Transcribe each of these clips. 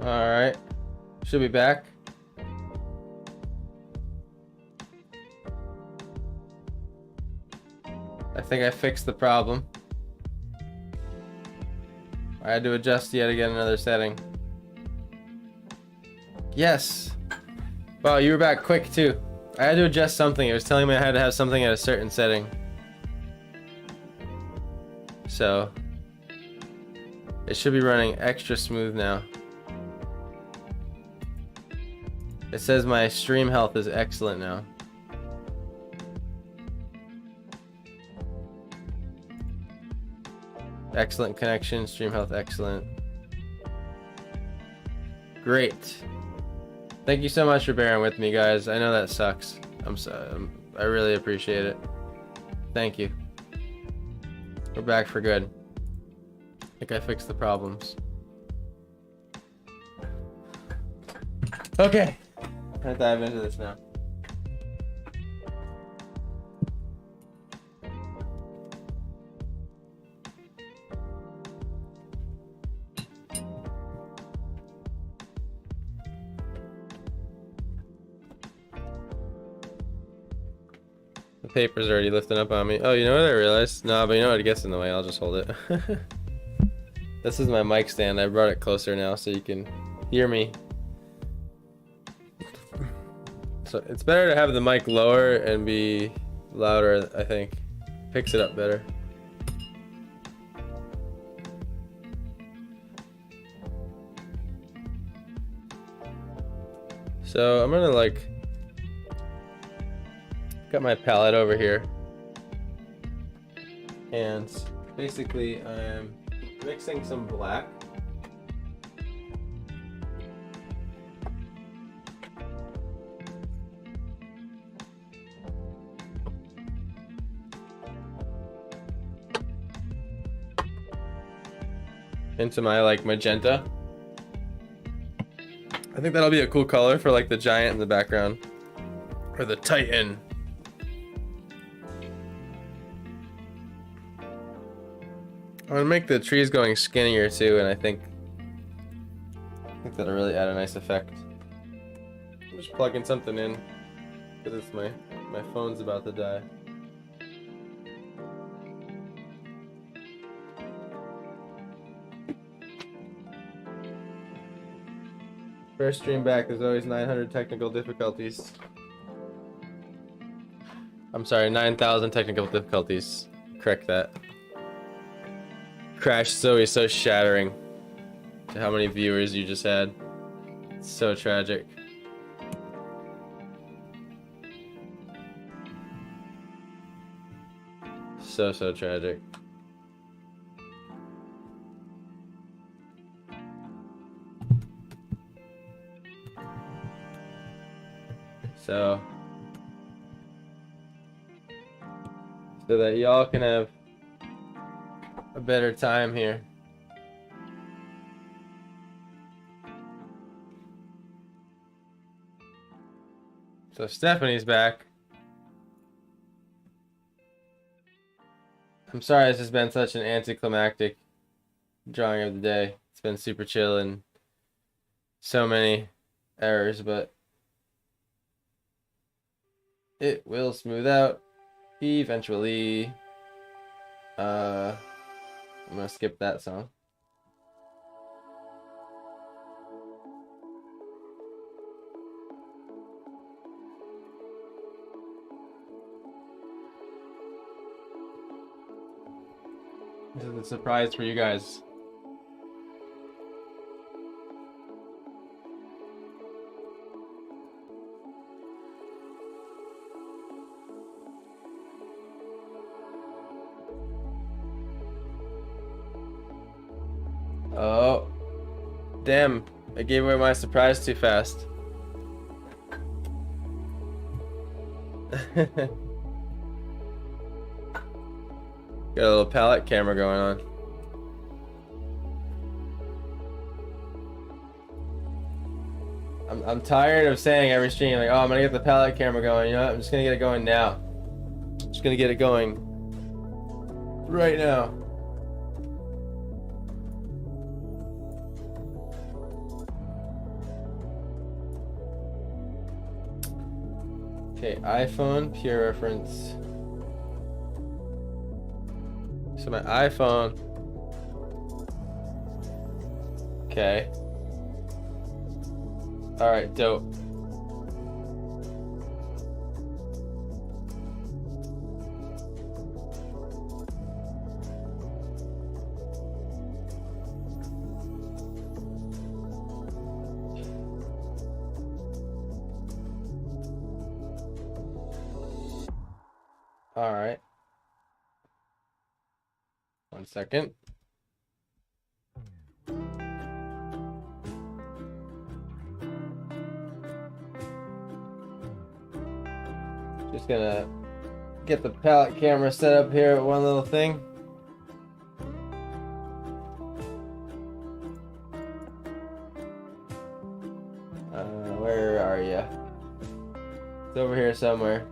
Alright. Should be back. I think I fixed the problem. I had to adjust yet again another setting. Yes! Wow, you were back quick too. I had to adjust something. It was telling me I had to have something at a certain setting. So it should be running extra smooth now. It says my stream health is excellent now. Excellent connection, stream health excellent. Great. Thank you so much for bearing with me, guys. I know that sucks. I really appreciate it. Thank you. We're back for good. I think I fixed the problems. Okay. Let's dive into this now. The paper's already lifting up on me. Oh, you know what I realized? No, but you know what? It gets in the way. I'll just hold it. This is my mic stand. I brought it closer now so you can hear me. So it's better to have the mic lower and be louder, I think. Picks it up better. So I'm gonna got my palette over here. And basically I'm mixing some black. Into my magenta. I think that'll be a cool color for the giant in the background. Or the titan. I'm gonna make the trees going skinnier too, and I think that'll really add a nice effect. I'm just plugging something in because it's my phone's about to die. First stream back, there's always 900 technical difficulties. I'm sorry, 9,000 technical difficulties. Correct that. Crash is always so shattering to how many viewers you just had. It's so tragic. So tragic. So that y'all can have a better time here. So Stephanie's back. I'm sorry this has been such an anticlimactic drawing of the day. It's been super chill and so many errors, but it will smooth out eventually. I'm gonna skip that song. This is a surprise for you guys. Oh, damn, I gave away my surprise too fast. Got a little palette camera going on. I'm tired of saying every stream oh, I'm gonna get the palette camera going. You know what? I'm just gonna get it going now. I'm just gonna get it going right now. Okay, iPhone, pure reference. So my iPhone. Okay. Alright, dope. Alright. 1 second. Just gonna get the palette camera set up here at one little thing. Where are you? It's over here somewhere.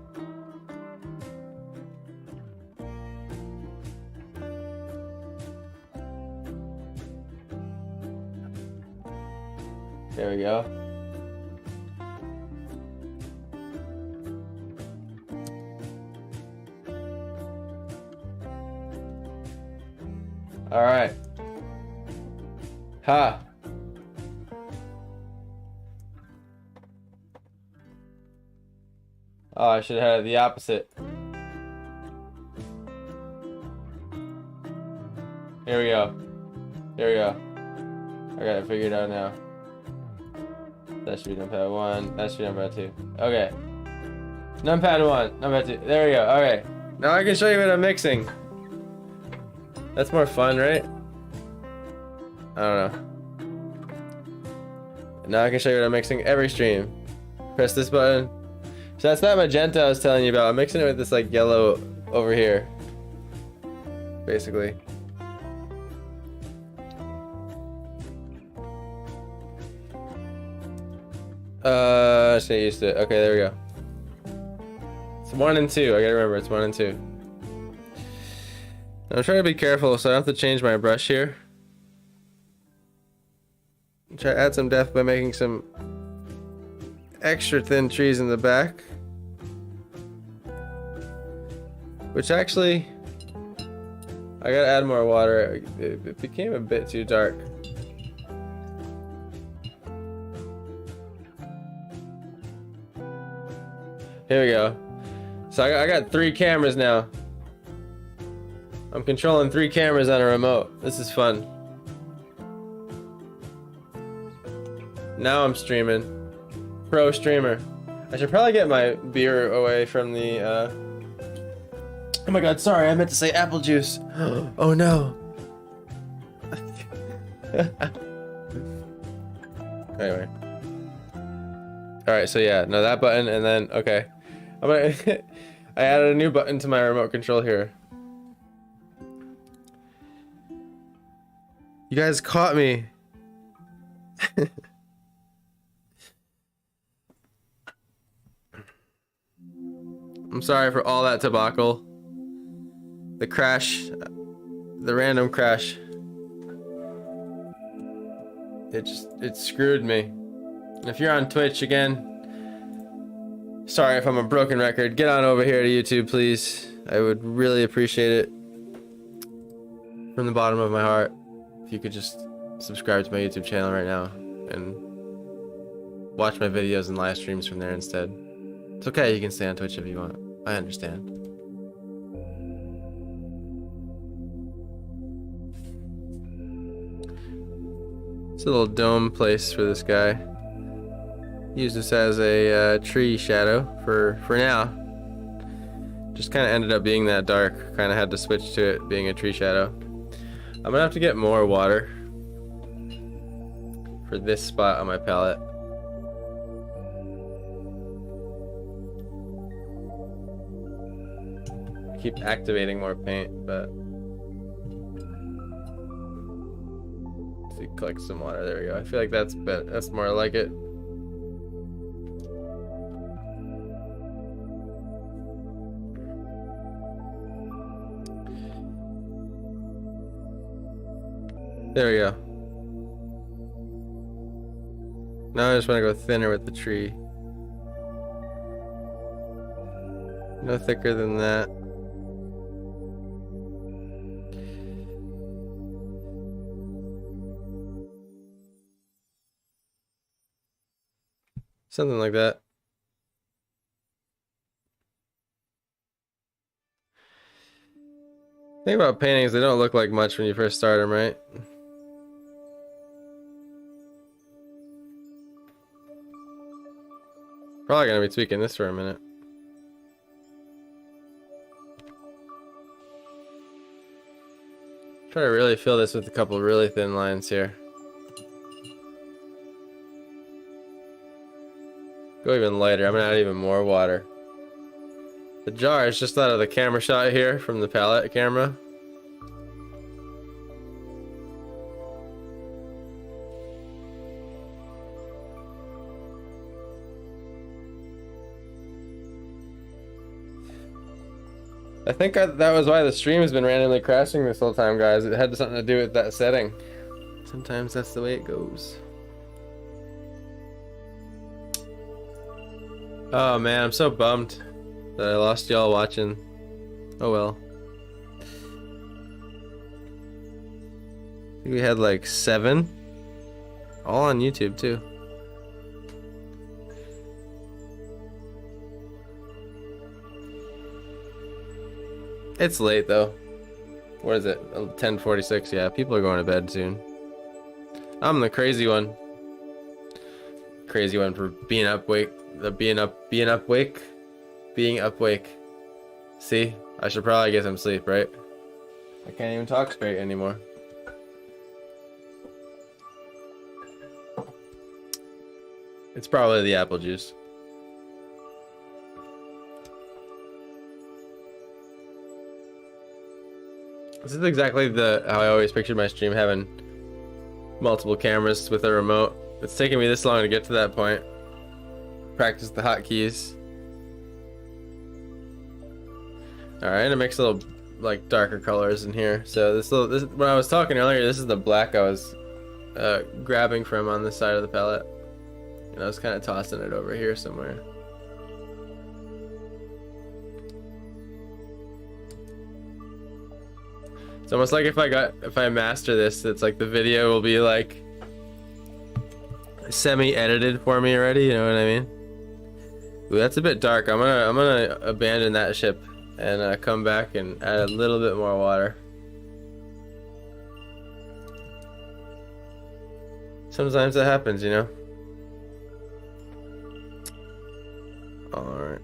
There we go. All right. Ha. Oh, I should have had the opposite. Here we go. Here we go. I got it figured out now. That should be numpad 1. That should be numpad 2. Okay. Numpad 1. Numpad 2. There we go. Okay. Now I can show you what I'm mixing. That's more fun, right? I don't know. Now I can show you what I'm mixing every stream. Press this button. So that's that magenta I was telling you about. I'm mixing it with this like yellow over here. Basically. Just get used to it. Okay, there we go. It's 1 and 2. I gotta remember it's 1 and 2. I'm trying to be careful so I don't have to change my brush here. Try to add some depth by making some extra thin trees in the back. Which actually, I gotta add more water. It became a bit too dark. Here we go. So I got 3 cameras now. I'm controlling 3 cameras on a remote. This is fun. Now I'm streaming. Pro streamer. I should probably get my beer away from the, Oh my god, sorry, I meant to say apple juice. Oh no. Anyway. Alright, so yeah, no, that button, and then, okay. I'm gonna I added a new button to my remote control here. You guys caught me. I'm sorry for all that debacle. The crash, the random crash. It screwed me. And if you're on Twitch again, sorry if I'm a broken record. Get on over here to YouTube, please. I would really appreciate it. From the bottom of my heart. If you could just subscribe to my YouTube channel right now. And watch my videos and live streams from there instead. It's okay, you can stay on Twitch if you want. I understand. It's a little dome place for this guy. Use this as a tree shadow for now. Just kind of ended up being that dark. Kind of had to switch to it being a tree shadow. I'm gonna have to get more water for this spot on my palette. Keep activating more paint, but let's see, collect some water. There we go. I feel like that's more like it. There we go. Now I just want to go thinner with the tree. No thicker than that. Something like that. Thing about paintings, they don't look like much when you first start them, right? Probably gonna be tweaking this for a minute. Try to really fill this with a couple really thin lines here. Go even lighter. I'm gonna add even more water. The jar is just out of the camera shot here from the palette camera. I think that was why the stream has been randomly crashing this whole time, guys. It had something to do with that setting. Sometimes that's the way it goes. Oh man, I'm so bummed that I lost y'all watching. Oh well. I think we had like 7. All on YouTube too. It's late though. What is it? 10:46. Yeah, people are going to bed soon. I'm the crazy one. Crazy one for being up wake. Being up wake. See, I should probably get some sleep, right? I can't even talk straight anymore. It's probably the apple juice. This is exactly how I always pictured my stream, having multiple cameras with a remote. It's taken me this long to get to that point. Practice the hotkeys. Alright, and mix a little like darker colors in here. So this when I was talking earlier, this is the black I was grabbing from on this side of the palette. And I was kind of tossing it over here somewhere. It's almost like if I master this, it's like the video will be like semi-edited for me already, you know what I mean? Ooh, that's a bit dark. I'm gonna abandon that ship and come back and add a little bit more water. Sometimes that happens, you know? Alright.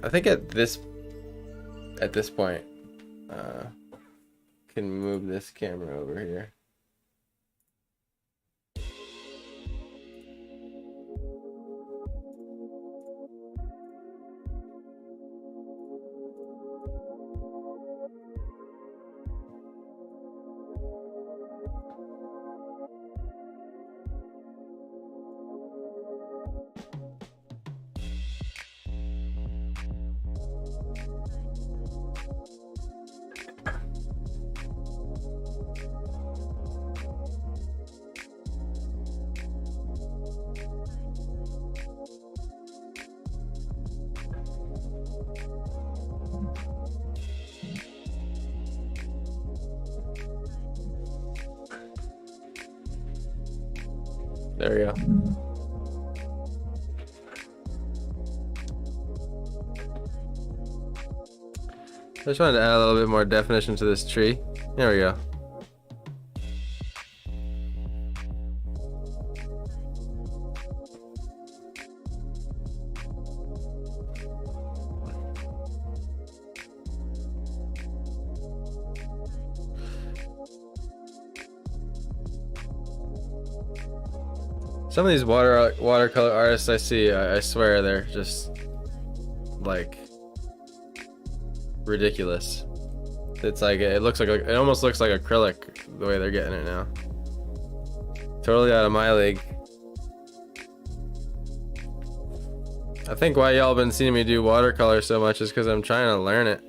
I think at this point, can move this camera over here. There we go. I just wanted to add a little bit more definition to this tree. There we go. Some of these watercolor artists I see, I swear they're just like ridiculous. It's like it almost looks like acrylic the way they're getting it now. Totally out of my league. I think why y'all been seeing me do watercolor so much is because I'm trying to learn it.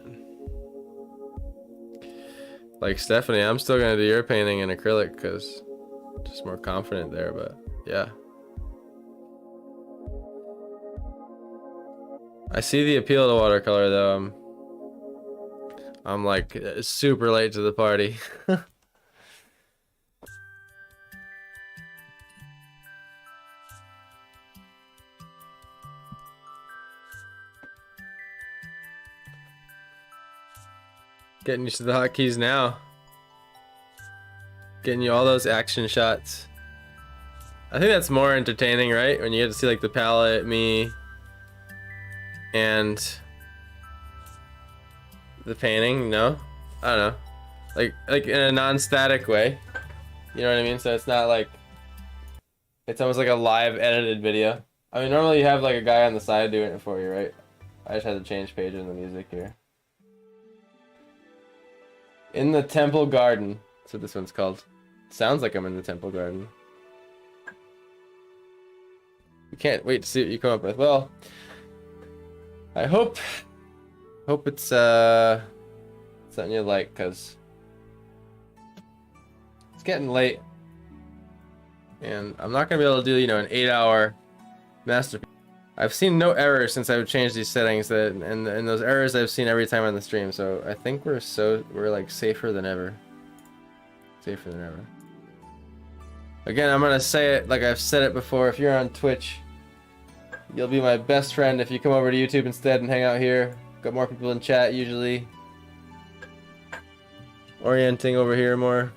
Like Stephanie, I'm still gonna do your painting in acrylic because I'm just more confident there, but yeah. I see the appeal to watercolor though. I'm like super late to the party. Getting used to the hotkeys now. Getting you all those action shots. I think that's more entertaining, right? When you get to see like the palette, me, and the painting. No, I don't know. Like in a non-static way. You know what I mean? So it's not like it's almost like a live edited video. I mean, normally you have like a guy on the side doing it for you, right? I just had to change page in the music here. In the Temple Garden. That's what this one's called. Sounds like I'm in the Temple Garden. We can't wait to see what you come up with. Well, I hope it's something you like, cause it's getting late, and I'm not gonna be able to do, you know, an 8-hour masterpiece. I've seen no errors since I've changed these settings, and those errors I've seen every time on the stream. So I think we're like safer than ever. Safer than ever. Again, I'm gonna say it like I've said it before. If you're on Twitch, you'll be my best friend if you come over to YouTube instead and hang out here. Got more people in chat usually. Orienting over here more.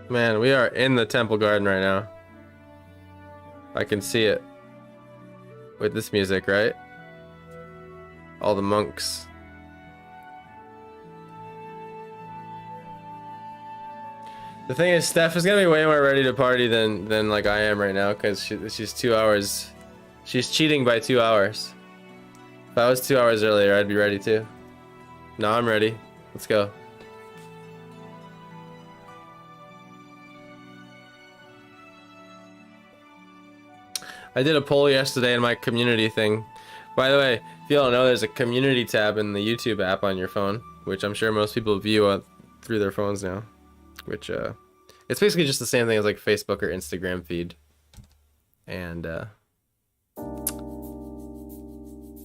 Man, we are in the Temple Garden right now. I can see it. With this music, right? All the monks. The thing is, Steph is gonna be way more ready to party than like I am right now, because she's 2 hours. She's cheating by 2 hours. If I was 2 hours earlier, I'd be ready too. No, I'm ready. Let's go. I did a poll yesterday in my community thing. By the way, if you don't know, there's a community tab in the YouTube app on your phone, which I'm sure most people view through their phones now. Which, it's basically just the same thing as like Facebook or Instagram feed. And,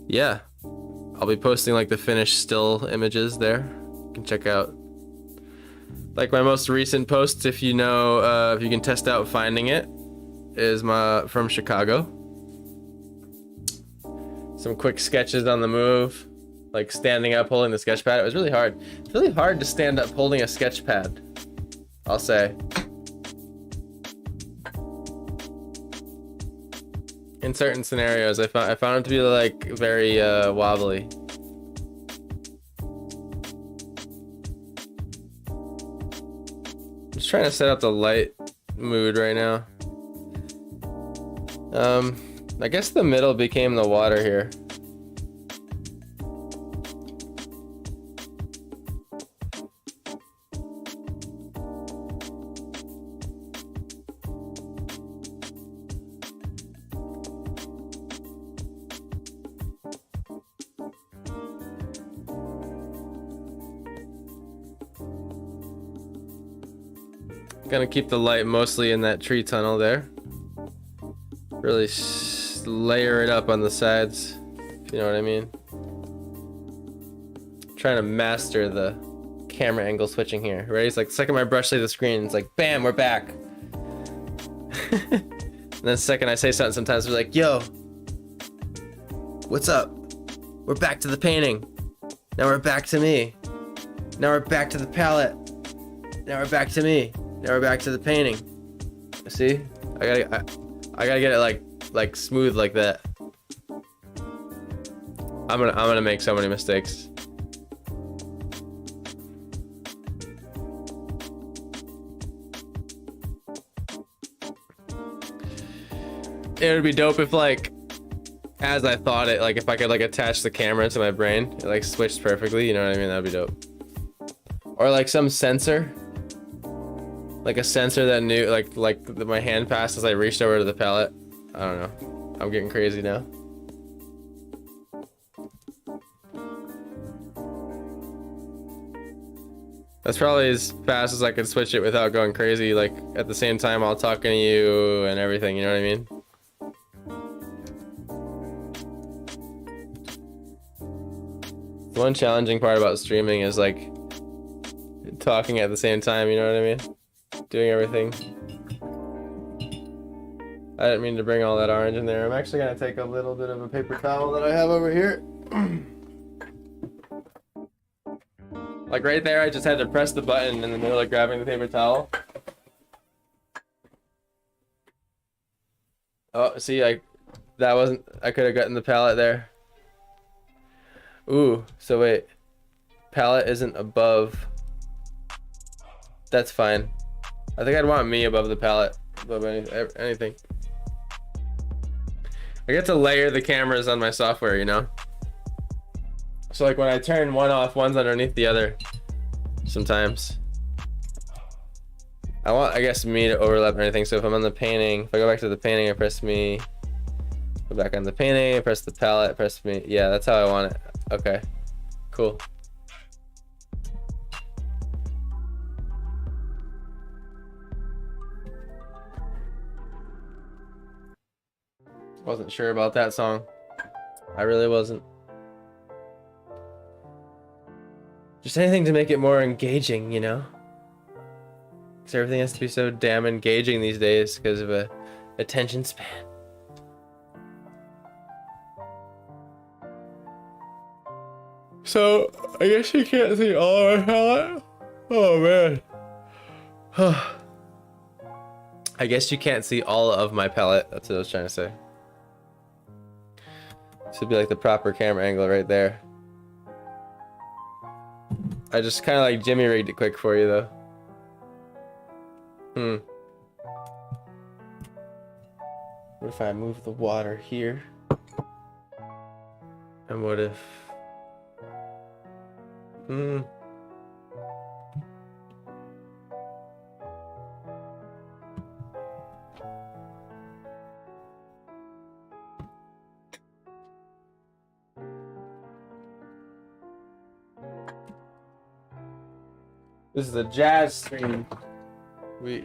yeah. I'll be posting like the finished still images there. You can check out like my most recent post, if you know, if you can test out finding it, is from Chicago. Some quick sketches on the move, like standing up holding the sketch pad. It was really hard. It's really hard to stand up holding a sketch pad, I'll say. In certain scenarios, I found it to be like very wobbly. I'm just trying to set up the light mood right now. I guess the middle became the water here. Gonna keep the light mostly in that tree tunnel there. Really layer it up on the sides, if you know what I mean. Trying to master the camera angle switching here. Ready? It's like the second my brush leaves the screen, it's like, bam, we're back. And then the second I say something, sometimes we're like, yo, what's up? We're back to the painting. Now we're back to me. Now we're back to the palette. Now we're back to me. Now we're back to the painting. See? I gotta get it like smooth like that. I'm gonna make so many mistakes. It would be dope if like, as I thought it, like if I could like attach the camera to my brain, it like switched perfectly, you know what I mean? That'd be dope. Or like some sensor. Like a sensor that knew, like my hand passed as I reached over to the palette. I don't know. I'm getting crazy now. That's probably as fast as I could switch it without going crazy, like at the same time while talking to you and everything, you know what I mean? The one challenging part about streaming is like talking at the same time, you know what I mean? Doing everything. I didn't mean to bring all that orange in there. I'm actually gonna take a little bit of a paper towel that I have over here. Like right there, I just had to press the button in the middle of grabbing the paper towel. Oh, see, I could have gotten the palette there. Ooh, so wait. Palette isn't above. That's fine. I think I'd want me above the palette, above anything. I get to layer the cameras on my software, you know? So like when I turn one off, one's underneath the other sometimes. I want, I guess, me to overlap anything. So if I'm on the painting, if I go back to the painting, I press me. Go back on the painting, I press the palette, press me. Yeah, that's how I want it. Okay, cool. Wasn't sure about that song. I really wasn't. Just anything to make it more engaging, you know? Because everything has to be so damn engaging these days because of a attention span. So, I guess you can't see all of my palette? Oh man. I guess you can't see all of my palette. That's what I was trying to say. Should be like the proper camera angle right there. I just kind of like Jimmy rigged it quick for you though. What if I move the water here? And what if... This is a jazz stream. We're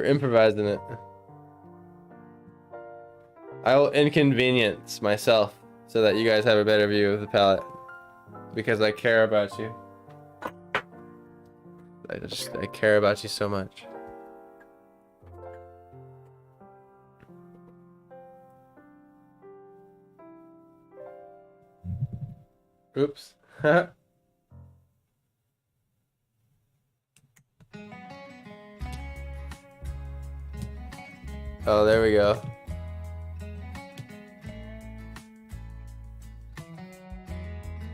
improvising it. I will inconvenience myself so that you guys have a better view of the palette. Because I care about you. I care about you so much. Oops. Oh, there we go.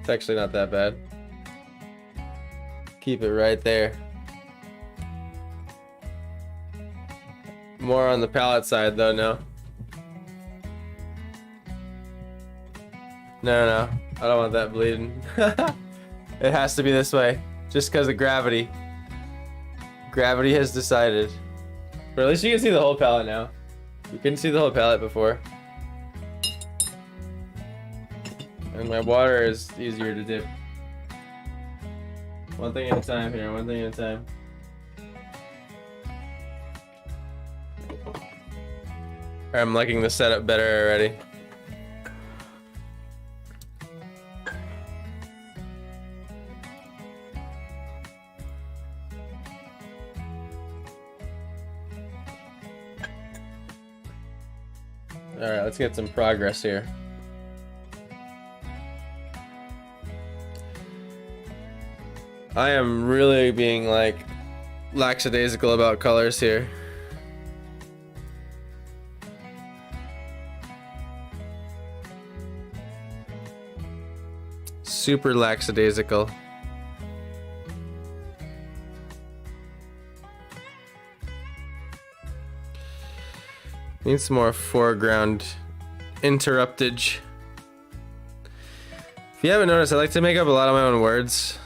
It's actually not that bad. Keep it right there. More on the palette side though, no? No, I don't want that bleeding. It has to be this way, just because of gravity. Gravity has decided. But at least you can see the whole palette now. You couldn't see the whole palette before. And my water is easier to dip. One thing at a time here, one thing at a time. I'm liking the setup better already. Alright, let's get some progress here. I am really being like lackadaisical about colors here. Super lackadaisical. Need some more foreground interruptage. If you haven't noticed, I like to make up a lot of my own words.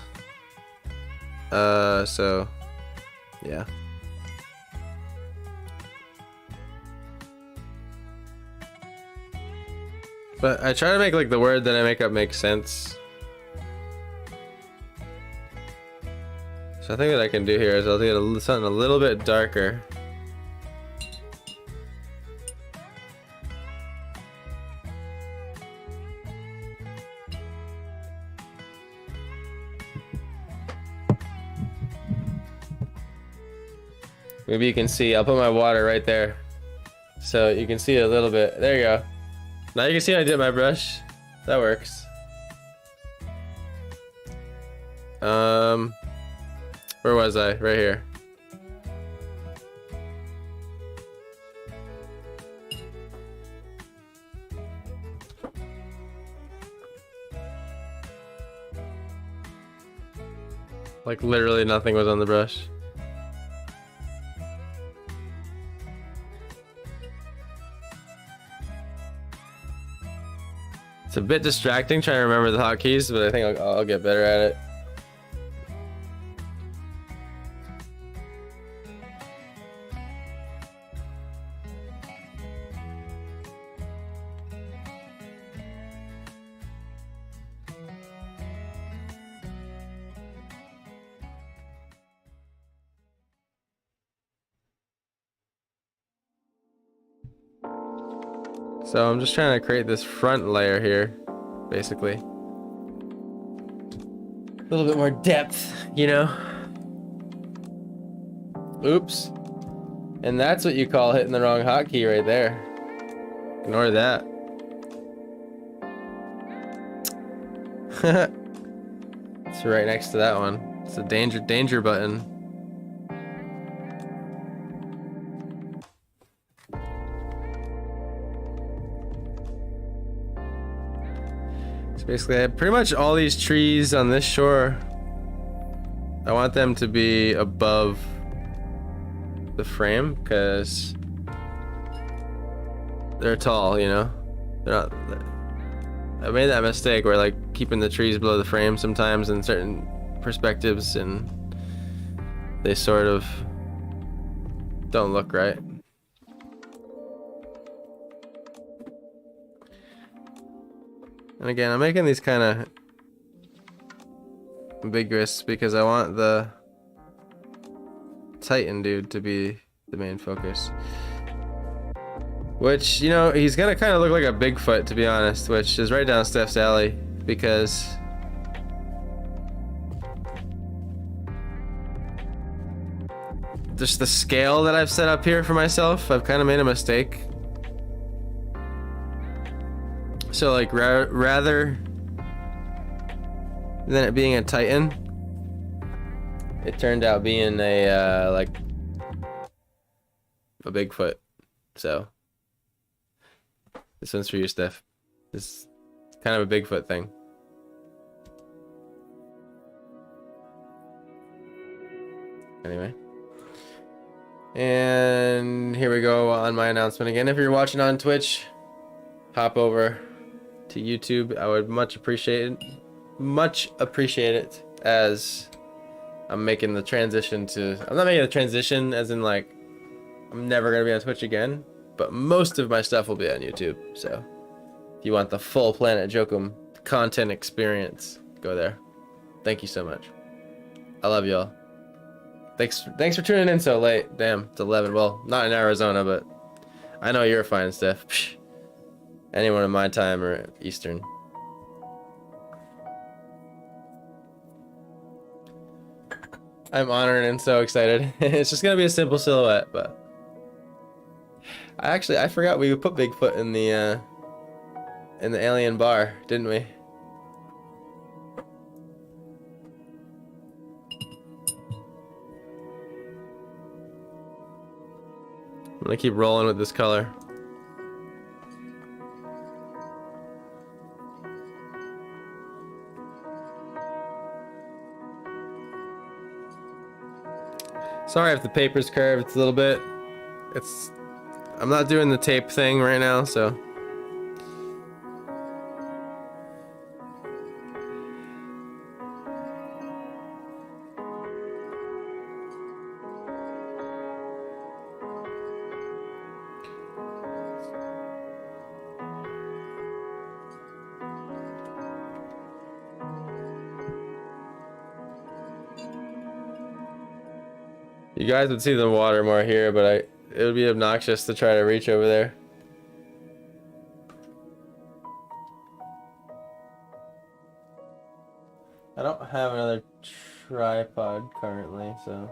So, yeah. But I try to make like the word that I make up make sense. So I think what I can do here is I'll get something a little bit darker. Maybe you can see, I'll put my water right there. So you can see a little bit. There you go. Now you can see I did my brush. That works. Where was I? Right here. Like literally nothing was on the brush. It's a bit distracting trying to remember the hotkeys, but I think I'll get better at it. So I'm just trying to create this front layer here, basically. A little bit more depth, you know? Oops. And that's what you call hitting the wrong hotkey right there. Ignore that. It's right next to that one. It's a danger button. Basically, pretty much all these trees on this shore, I want them to be above the frame because they're tall, you know? They're not. I made that mistake where like keeping the trees below the frame sometimes in certain perspectives, and they sort of don't look right. And again, I'm making these kind of ambiguous because I want the Titan dude to be the main focus. Which, you know, he's gonna kind of look like a Bigfoot, to be honest, which is right down Steph's alley because just the scale that I've set up here for myself, I've kind of made a mistake. So like rather than it being a Titan, it turned out being a like a Bigfoot. So this one's for you, Steph. This is kind of a Bigfoot thing. Anyway. And here we go on my announcement again. If you're watching on Twitch, hop over to YouTube. I would much appreciate it as I'm making the transition to, I'm not making the transition as in like I'm never gonna be on Twitch again, but most of my stuff will be on YouTube. So if you want the full Planet Jokum content experience, go there. Thank you so much. I love y'all. Thanks for tuning in so late. Damn, it's 11. Well, not in Arizona, but I know you're fine, Steph. Psh. Anyone in my time or Eastern. I'm honored and so excited. It's just gonna be a simple silhouette, but I forgot we put Bigfoot in the alien bar, didn't we? I'm gonna keep rolling with this color. Sorry if the paper's curved, it's a little bit. I'm not doing the tape thing right now, so. You guys would see the water more here, but it would be obnoxious to try to reach over there. I don't have another tripod currently, so.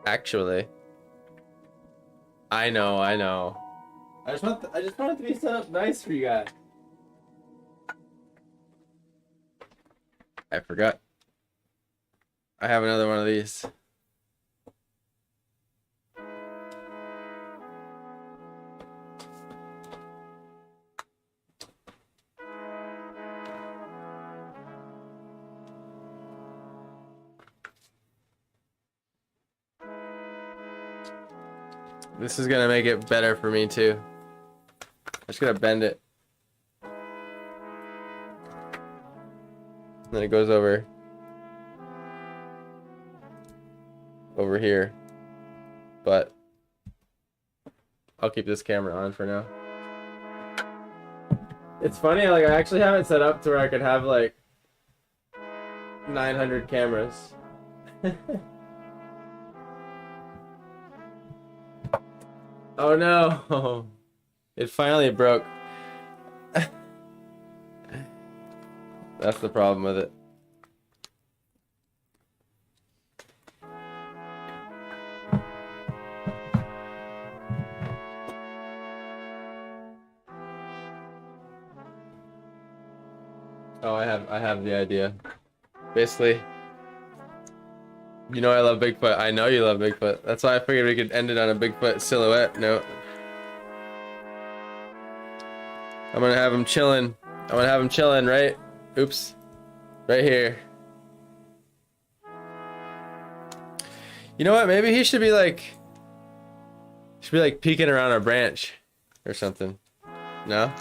Actually, I know. I just want it to be set up nice for you guys. I forgot. I have another one of these. This is gonna make it better for me too. I'm just gonna bend it. Then it goes over here. But I'll keep this camera on for now. It's funny, like I actually have it set up to where I could have like 900 cameras. Oh no! It finally broke. That's the problem with it. Oh, I have the idea. Basically, you know I love Bigfoot. I know you love Bigfoot. That's why I figured we could end it on a Bigfoot silhouette note. I'm gonna have him chilling. I'm gonna have him chilling, right? Oops. Right here. You know what? Maybe he should be like peeking around a branch or something. No?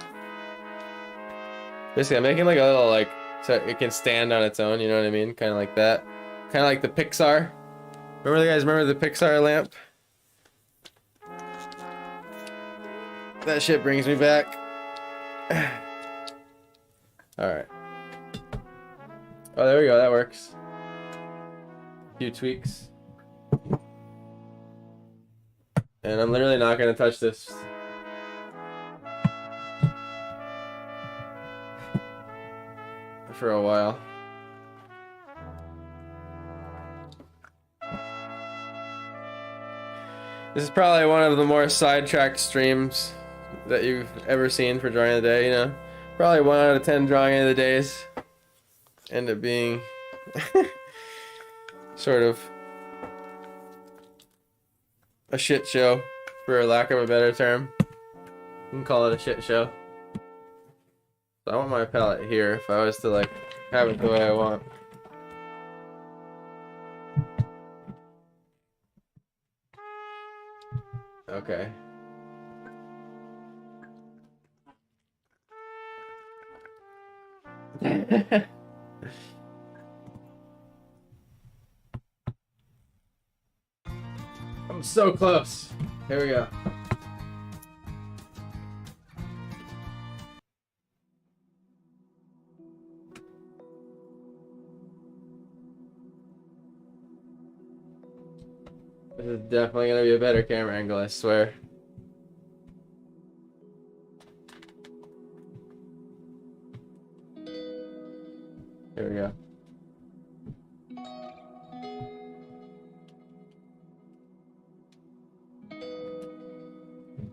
Basically, I'm making like a little like so it can stand on its own, you know what I mean? Kind of like that. Kind of like the Pixar. Remember the guys? Remember the Pixar lamp? That shit brings me back. All right. Oh, there we go. That works. A few tweaks. And I'm literally not gonna touch this. For a while. This is probably one of the more sidetracked streams that you've ever seen for drawing of the day, you know? Probably 1 out of 10 drawing of the days end up being sort of a shit show, for lack of a better term. You can call it a shit show. So I want my palette here if I was to like have it the way I want. Okay. I'm so close. Here we go. This is definitely gonna be a better camera angle, I swear. Here we go.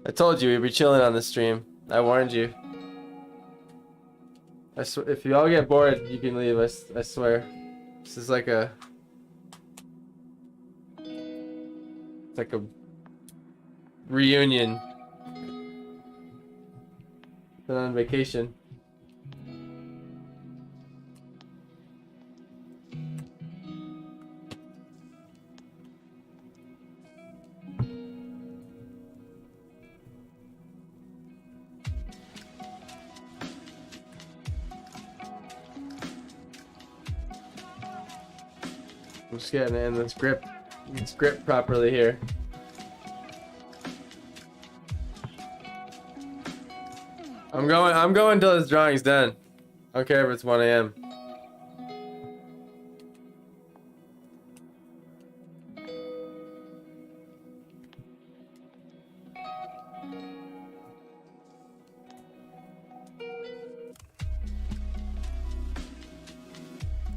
I told you we'd be chilling on the stream. I warned you. If you all get bored, you can leave. I swear. This is like a... It's like a reunion. Been on vacation. I'm just getting in this grip properly here. I'm going till this drawing's done. I don't care if it's 1 a.m.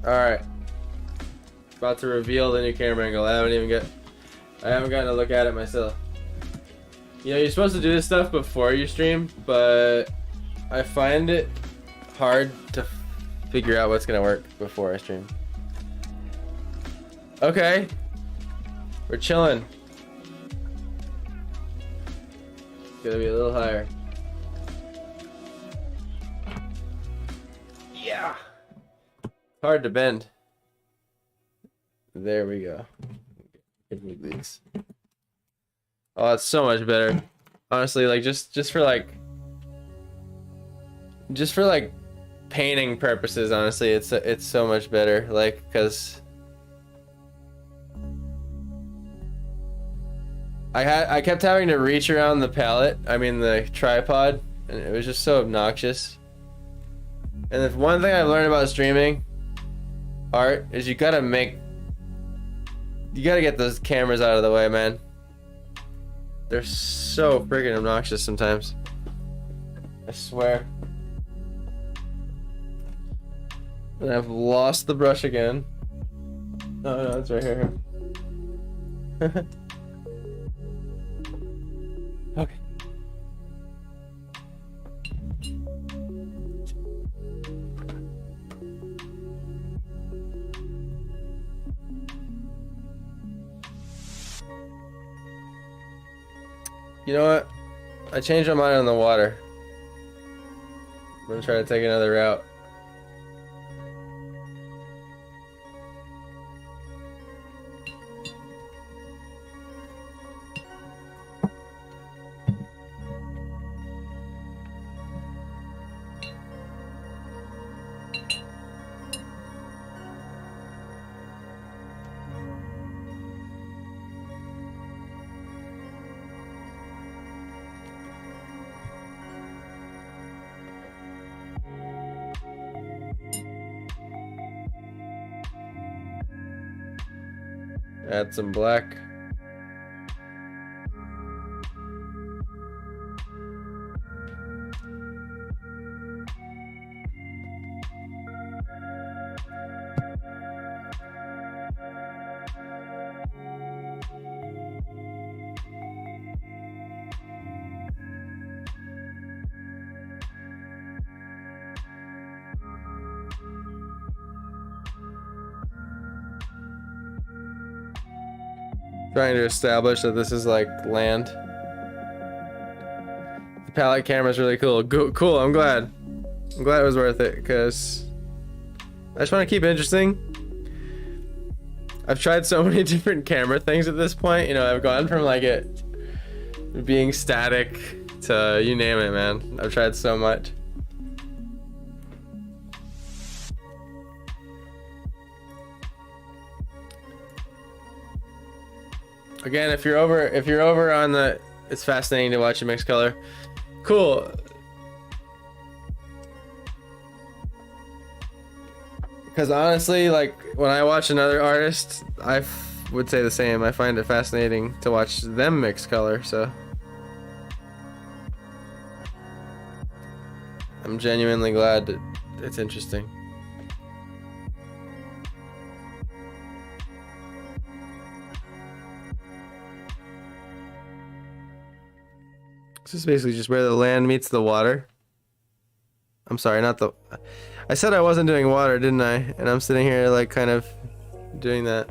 Alright. About to reveal the new camera angle. I haven't gotten to look at it myself. You know, you're supposed to do this stuff before you stream, but I find it hard to figure out what's gonna work before I stream. Okay. We're chilling. Gotta be a little higher. Yeah. Hard to bend. There we go. Move these. Oh, it's so much better. Honestly, like just for like painting purposes, honestly, it's so much better. Like, cause I kept having to reach around the palette, I mean the tripod, and it was just so obnoxious. And if one thing I've learned about streaming art is you gotta get those cameras out of the way, man. They're so freaking obnoxious sometimes. I swear. And I've lost the brush again. Oh no, it's right here. Okay. You know what? I changed my mind on the water. I'm gonna try to take another route. Add some black. Trying to establish that this is like land. The palette camera is really cool. Cool, I'm glad. I'm glad it was worth it, because I just want to keep it interesting. I've tried so many different camera things at this point. You know, I've gone from like it being static to you name it, man. I've tried so much. Again, if you're over on the, it's fascinating to watch a mixed color. Cool. Because honestly, like when I watch another artist, I would say the same. I find it fascinating to watch them mix color. So I'm genuinely glad that it's interesting. This is basically just where the land meets the water. I'm sorry, not the... I said I wasn't doing water, didn't I? And I'm sitting here like kind of doing that.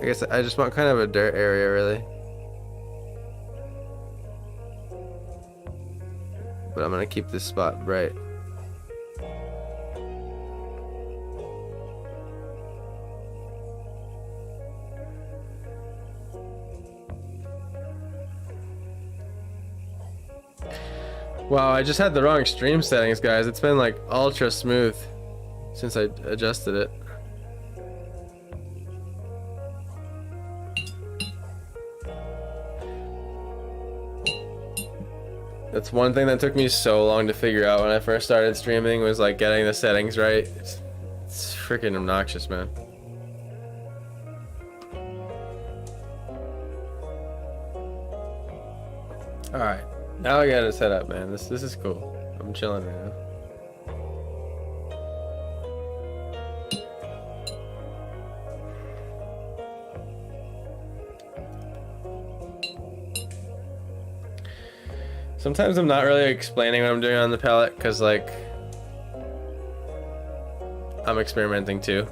I guess I just want kind of a dirt area, really. But I'm gonna keep this spot bright. Wow, I just had the wrong stream settings, guys. It's been like ultra smooth since I adjusted it. That's one thing that took me so long to figure out when I first started streaming, was like getting the settings right. It's freaking obnoxious, man. Alright, now I got it set up, man. This is cool. I'm chilling right now. Sometimes I'm not really explaining what I'm doing on the palette because, like, I'm experimenting too,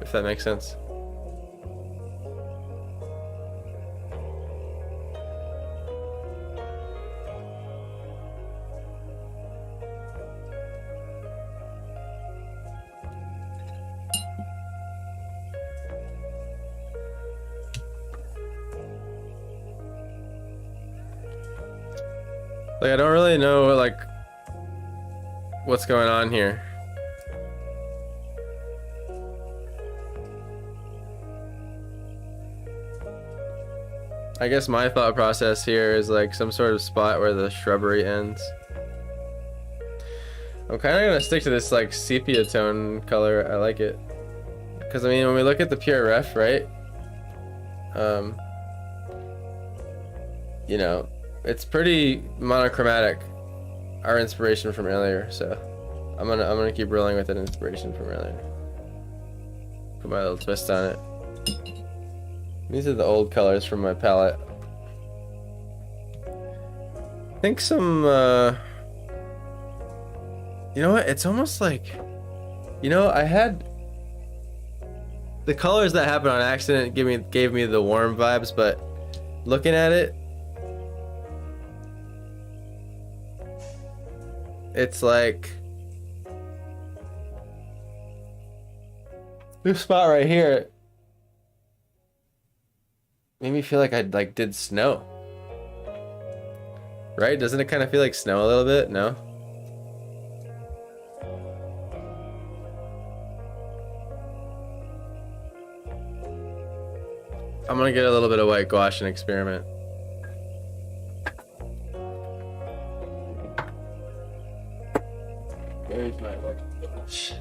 if that makes sense. Like, I don't really know, like, what's going on here. I guess my thought process here is like some sort of spot where the shrubbery ends. I'm kind of gonna stick to this like sepia tone color. I like it. Because I mean, when we look at the pure ref, right? You know, it's pretty monochromatic, our inspiration from earlier, so I'm gonna keep rolling with an inspiration from earlier. Put my little twist on it. These are the old colors from my palette. I think some you know what, it's almost like, you know, I had the colors that happened on accident gave me the warm vibes, but looking at it, it's like this spot right here made me feel like I like did snow. Right? Doesn't it kind of feel like snow a little bit? No? I'm gonna get a little bit of white gouache and experiment. Where's my white gouache?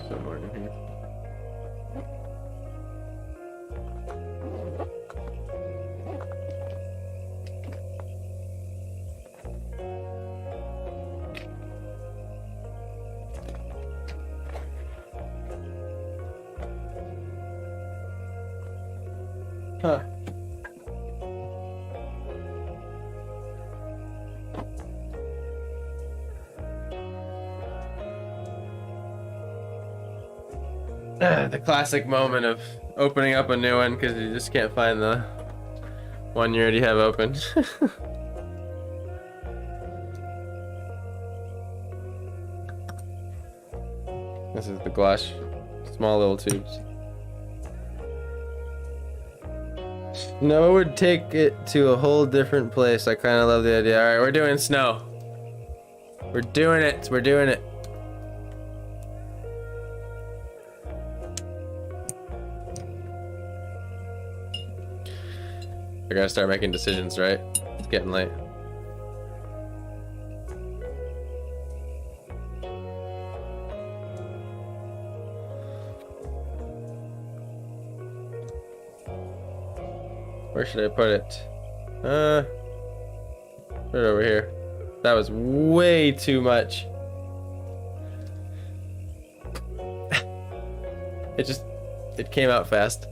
Somewhere in here. Huh. The classic moment of opening up a new one because you just can't find the one you already have open. This is the gouache, small little tubes. No, it would take it to a whole different place. I kind of love the idea. All right, we're doing snow. We're doing it. We're doing it. I gotta start making decisions, right? It's getting late. Where should I put it? Put it over here. That was way too much. It came out fast.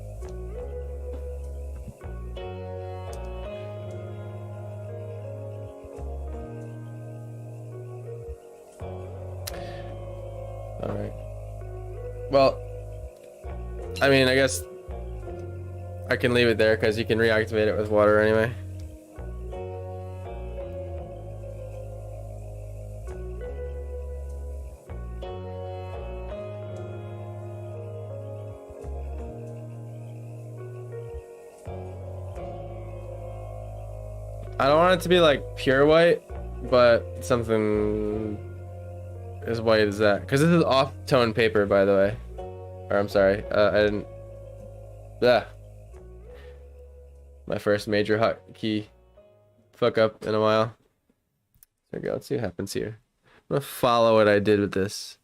Alright. Well, I mean, I guess I can leave it there because you can reactivate it with water anyway. I don't want it to be like pure white, but something as white as that. Because this is off-tone paper, by the way. Or I'm sorry, I didn't. Yeah. My first major hotkey fuck up in a while. There we go. Let's see what happens here. I'm gonna follow what I did with this.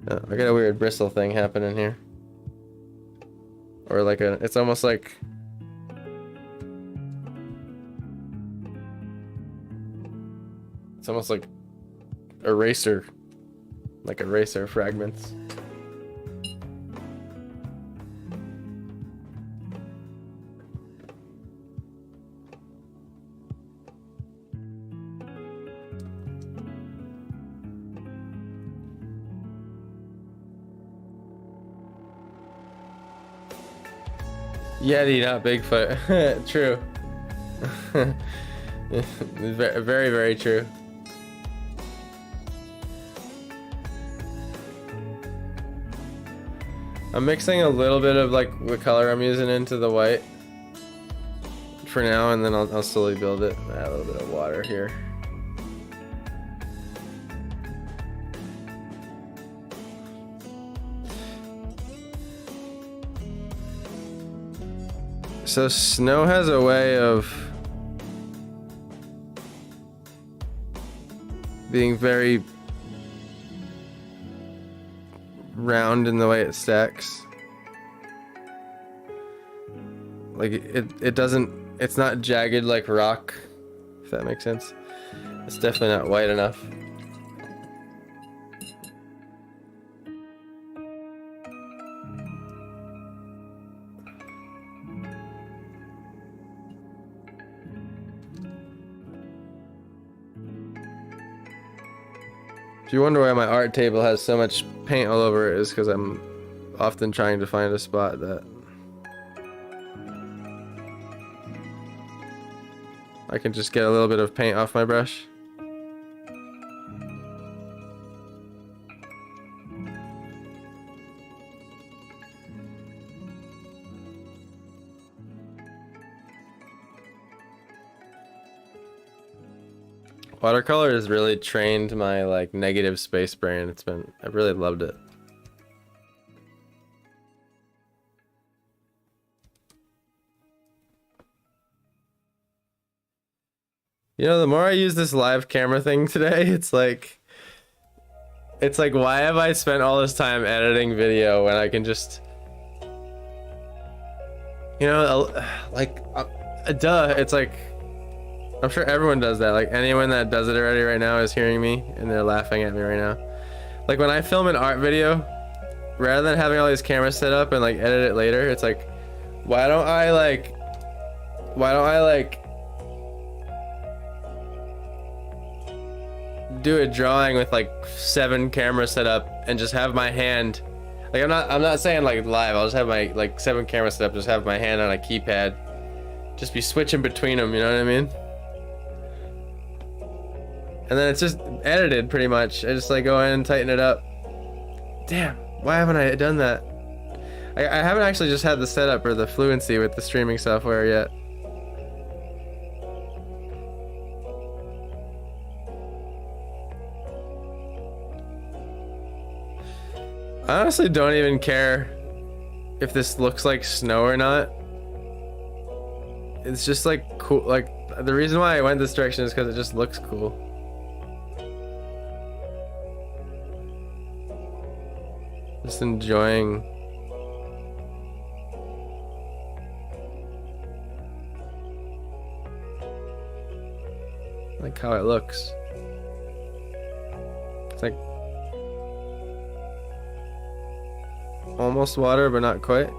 Oh, I got a weird bristle thing happening here. Or like it's almost like eraser, like eraser fragments. Yeti, not Bigfoot. True. Very, very true. I'm mixing a little bit of like what color I'm using into the white for now, and then I'll slowly build it. Add a little bit of water here. So snow has a way of being very round in the way it stacks. Like it doesn't, it's not jagged like rock, if that makes sense. It's definitely not white enough. If you wonder why my art table has so much paint all over it, is because I'm often trying to find a spot that I can just get a little bit of paint off my brush. Watercolor has really trained my like negative space brain. I've really loved it. You know, the more I use this live camera thing today, it's like why have I spent all this time editing video when I can just, you know, duh, it's like, I'm sure everyone does that. Like anyone that does it already right now is hearing me and they're laughing at me right now. Like when I film an art video, rather than having all these cameras set up and like edit it later, it's like, why don't I do a drawing with like 7 cameras set up and just have my hand, like I'm not saying like live, I'll just have my like 7 cameras set up, just have my hand on a keypad, just be switching between them, you know what I mean? And then it's just edited pretty much. I just like go in and tighten it up. Damn, why haven't I done that? I haven't actually just had the setup or the fluency with the streaming software yet. I honestly don't even care if this looks like snow or not. It's just like cool. Like the reason why I went this direction is because it just looks cool. Just enjoying like how it looks. It's like almost water, but not quite.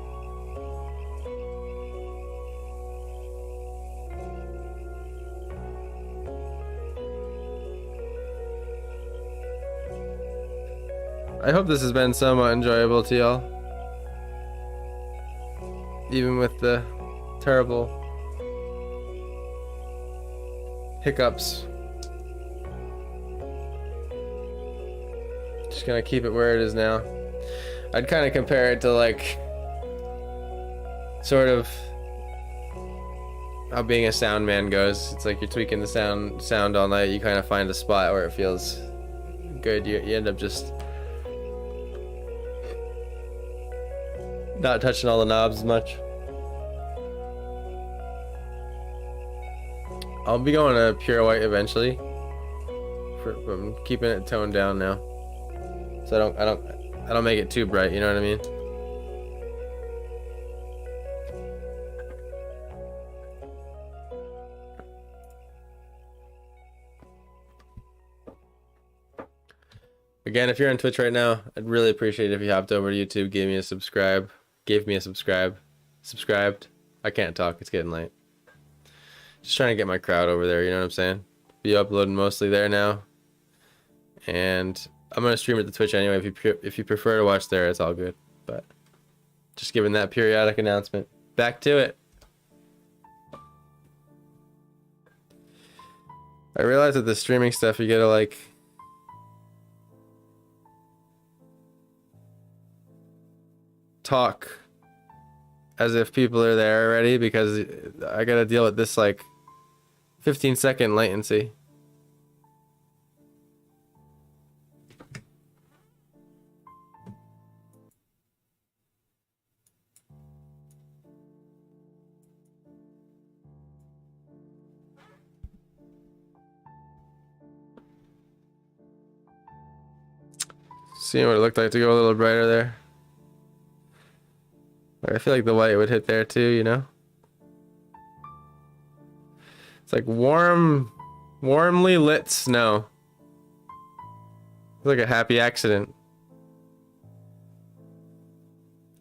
I hope this has been somewhat enjoyable to y'all, even with the terrible hiccups. Just gonna keep it where it is now. I'd kind of compare it to like sort of how being a sound man goes. It's like you're tweaking the sound all night. You kind of find a spot where it feels good. You end up just Not touching all the knobs as much. I'll be going to pure white eventually. I'm keeping it toned down now, so I don't make it too bright. You know what I mean? Again, if you're on Twitch right now, I'd really appreciate it if you hopped over to YouTube, gave me a subscribe. Subscribed. I can't talk, it's getting late. Just trying to get my crowd over there, you know what I'm saying? Be uploading mostly there now. And I'm gonna stream at the Twitch anyway. If you prefer to watch there, it's all good. But just giving that periodic announcement. Back to it. I realize that the streaming stuff, you gotta like talk as if people are there already, because I gotta deal with this like 15-second latency. Seeing what it looked like to go a little brighter there. I feel like the white would hit there too, you know? It's like warmly lit snow. It's like a happy accident.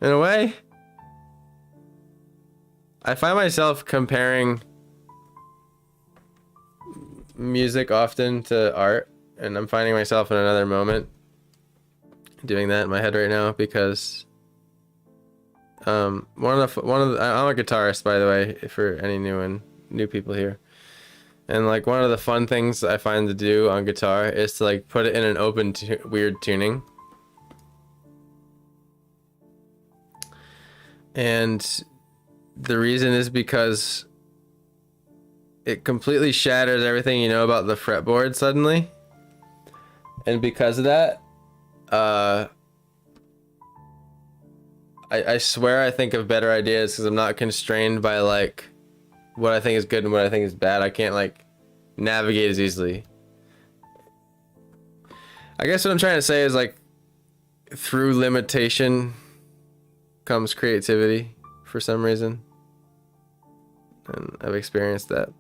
In a way, I find myself comparing music often to art, and I'm finding myself in another moment doing that in my head right now, because I'm a guitarist, by the way, for any new people here. And like one of the fun things I find to do on guitar is to like put it in an open weird tuning. And the reason is because it completely shatters everything you know about the fretboard suddenly. And because of that, I swear I think of better ideas because I'm not constrained by like what I think is good and what I think is bad. I can't like navigate as easily. I guess what I'm trying to say is like through limitation comes creativity for some reason. And I've experienced that.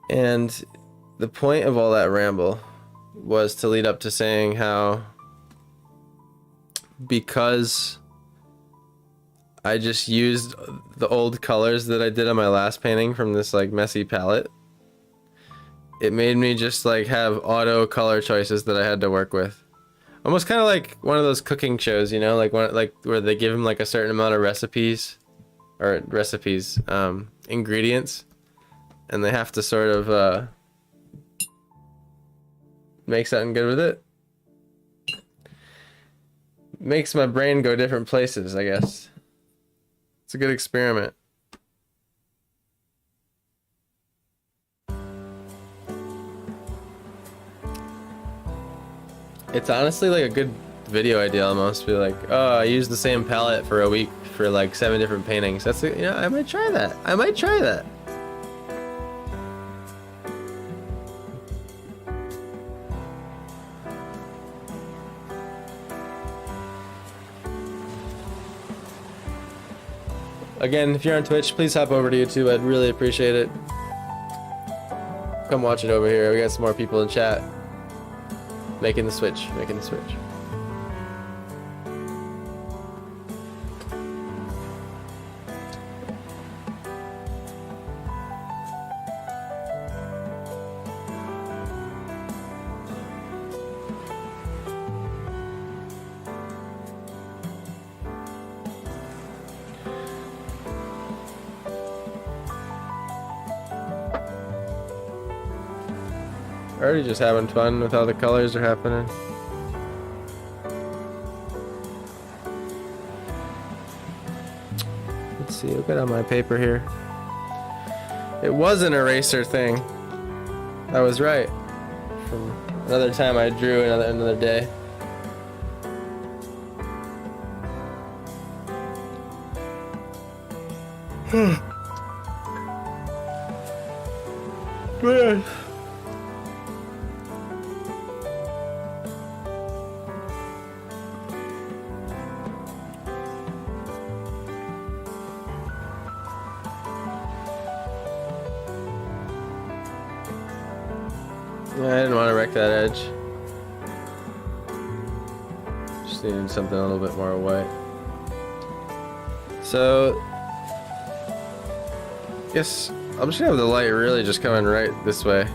And the point of all that ramble was to lead up to saying how because I just used the old colors that I did on my last painting from this like messy palette, it made me just like have auto color choices that I had to work with. Almost kind of like one of those cooking shows, you know, like where they give them like a certain amount of ingredients, and they have to sort of make something good with it. Makes my brain go different places, I guess. It's a good experiment. It's honestly like a good video idea almost. Be like, oh, I used the same palette for a week for like 7 different paintings. That's, you know, I might try that. I might try that. Again, if you're on Twitch, please hop over to YouTube. I'd really appreciate it. Come watch it over here. We got some more people in chat. Making the switch. Already just having fun with how the colors are happening. Let's see, I've got on my paper here. It was an eraser thing. I was right. From another time I drew another day. Man. Yeah, I didn't want to wreck that edge. Just needed something a little bit more white. So, I guess I'm just gonna have the light really just coming right this way.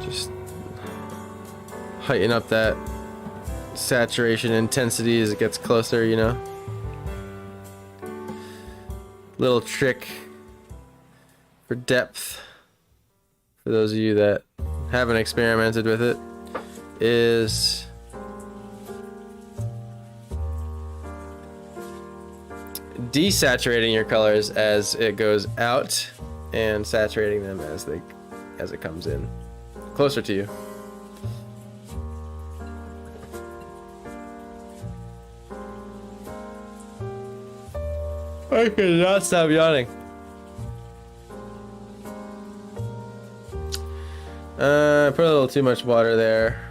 Just heighten up that saturation intensity as it gets closer, you know? Little trick for depth, for those of you that haven't experimented with it, is desaturating your colors as it goes out and saturating them as it comes in closer to you. I cannot stop yawning. Put a little too much water there.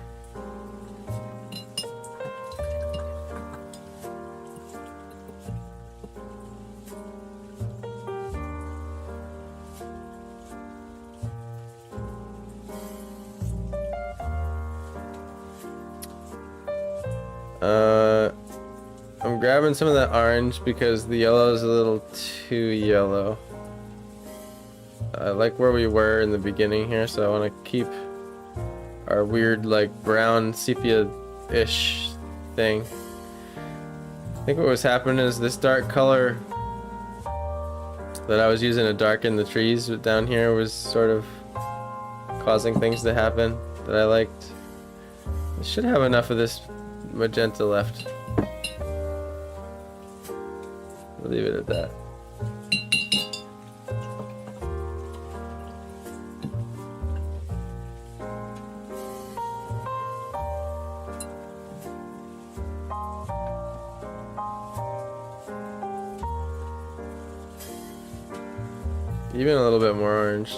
I'm grabbing some of that orange because the yellow is a little too yellow. I like where we were in the beginning here, so I want to keep our weird like brown sepia-ish thing. I think what was happening is this dark color that I was using to darken the trees down here was sort of causing things to happen that I liked. I should have enough of this magenta left. We'll leave it at that. Even a little bit more orange.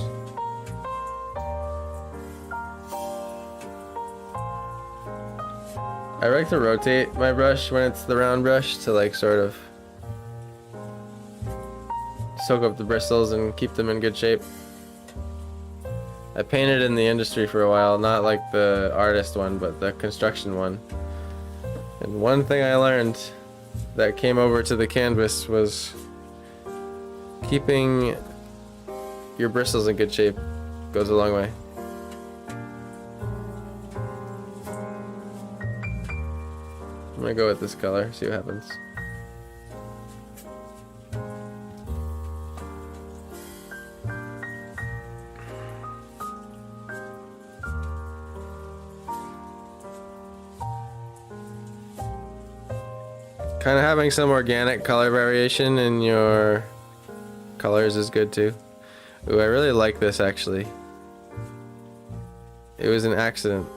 I like to rotate my brush when it's the round brush to like sort of soak up the bristles and keep them in good shape. I painted in the industry for a while, not like the artist one, but the construction one. And one thing I learned that came over to the canvas was keeping your bristles in good shape goes a long way. I'm gonna go with this color, see what happens. Kind of having some organic color variation in your colors is good too. Ooh, I really like this actually. It was an accident.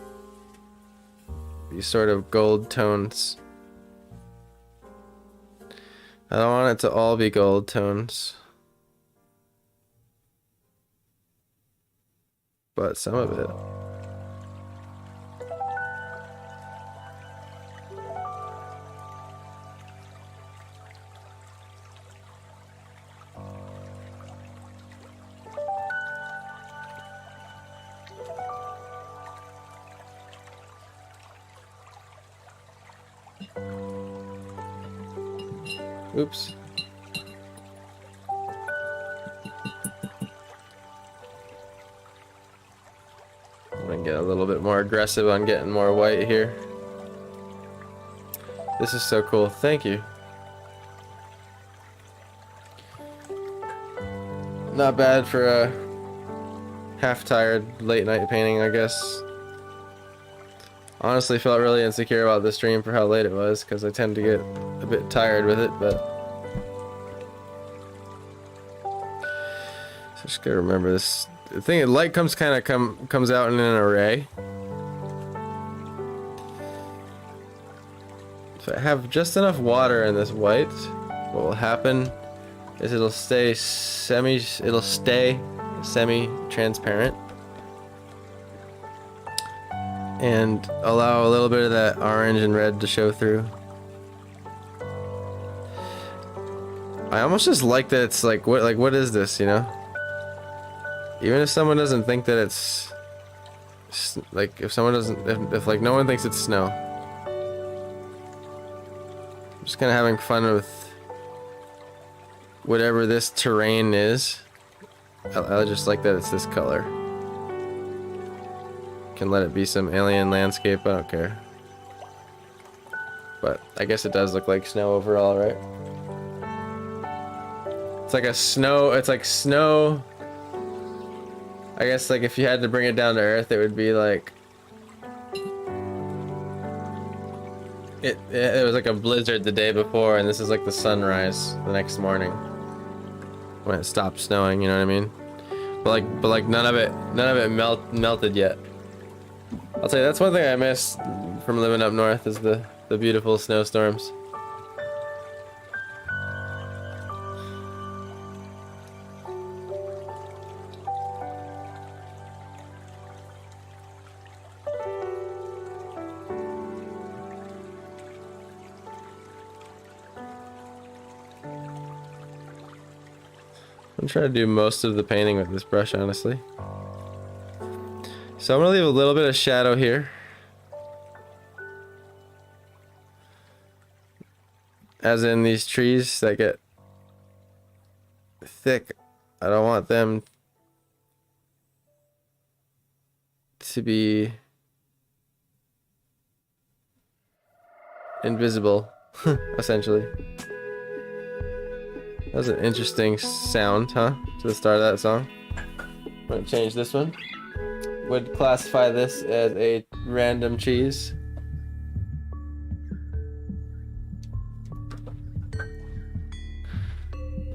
These sort of gold tones. I don't want it to all be gold tones, but some of it. Oops. I'm gonna get a little bit more aggressive on getting more white here. This is so cool. Thank you. Not bad for a half-tired late night painting, I guess. Honestly felt really insecure about the stream for how late it was because I tend to get a bit tired with it, but Just gotta remember this. The thing, light comes comes out in an array. So I have just enough water in this white. What will happen is it'll stay semi-transparent and allow a little bit of that orange and red to show through. I almost just like that it's like what is this, you know? Even if someone doesn't think that it's like, if someone doesn't, if like no one thinks it's snow. I'm just kind of having fun with whatever this terrain is. I just like that it's this color. Can let it be some alien landscape, I don't care. But I guess it does look like snow overall, right? It's like snow. I guess like if you had to bring it down to earth, it would be like it was like a blizzard the day before, and this is like the sunrise the next morning when it stopped snowing. You know what I mean? But like none of it melted yet. I'll tell you, that's one thing I miss from living up north is the beautiful snowstorms. I'm trying to do most of the painting with this brush, honestly. So I'm gonna leave a little bit of shadow here. As in these trees that get thick, I don't want them to be invisible, essentially. That was an interesting sound, huh? To the start of that song. I'm gonna change this one. Would classify this as a random cheese.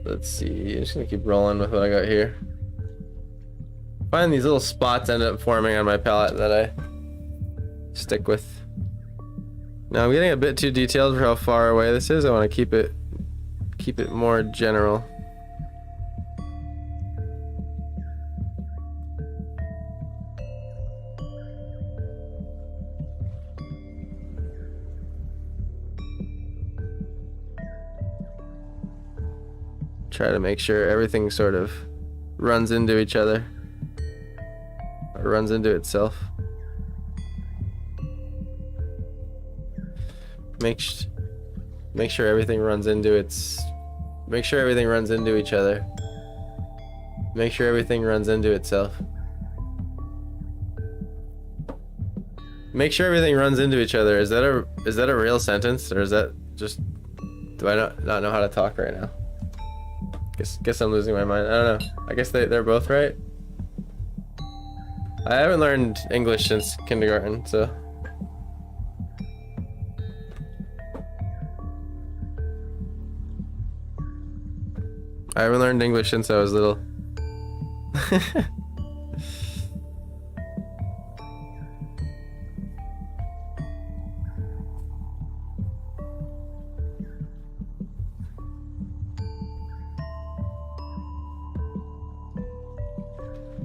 Let's see, I'm just gonna keep rolling with what I got here. Find these little spots end up forming on my palette that I stick with. Now I'm getting a bit too detailed for how far away this is. I want to keep it more general. Try to make sure everything sort of runs into each other, or runs into itself. Make sure everything runs into its. Make sure everything runs into each other. Make sure everything runs into itself. Make sure everything runs into each other. Is that a real sentence, or is that just? Do I not know how to talk right now? Guess I'm losing my mind. I don't know. I guess they're both right. I haven't learned English since kindergarten, so. I haven't learned English since I was little.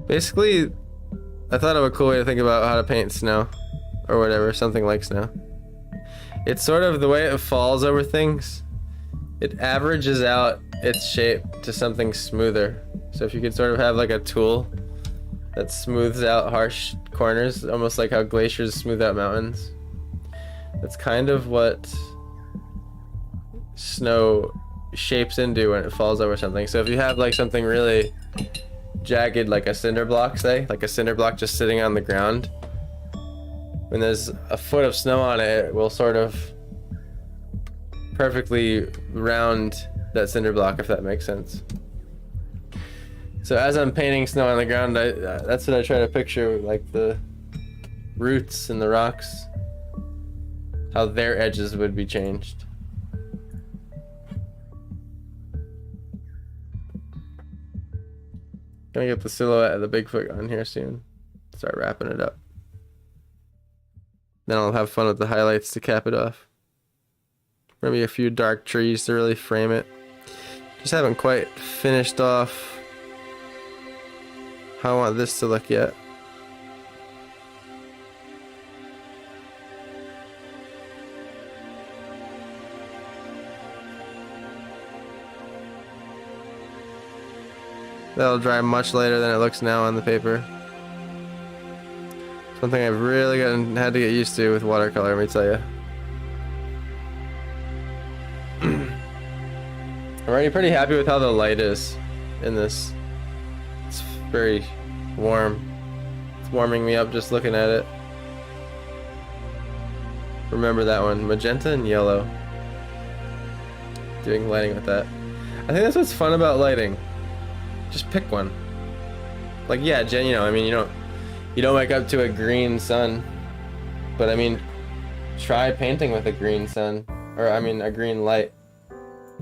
Basically, I thought of a cool way to think about how to paint snow, or whatever, something like snow. It's sort of the way it falls over things. It averages out its shape to something smoother. So if you could sort of have like a tool that smooths out harsh corners, almost like how glaciers smooth out mountains. That's kind of what snow shapes into when it falls over something. So if you have like something really jagged, like a cinder block, say, like a cinder block just sitting on the ground, when there's a foot of snow on it, it will sort of perfectly round that cinder block, if that makes sense. So as I'm painting snow on the ground, that's what I try to picture, like the roots and the rocks, how their edges would be changed. Gonna get the silhouette of the Bigfoot on here soon. Start wrapping it up. Then I'll have fun with the highlights to cap it off. Maybe a few dark trees to really frame it. Just haven't quite finished off how I want this to look yet. That'll dry much later than it looks now on the paper. Something I've really had to get used to with watercolor, let me tell you. I'm already pretty happy with how the light is in this. It's very warm. It's warming me up just looking at it. Remember that one, magenta and yellow. Doing lighting with that. I think that's what's fun about lighting. Just pick one. Like, yeah, Jen, you know, I mean, you don't wake up to a green sun, but I mean, try painting with a green sun, or I mean, a green light,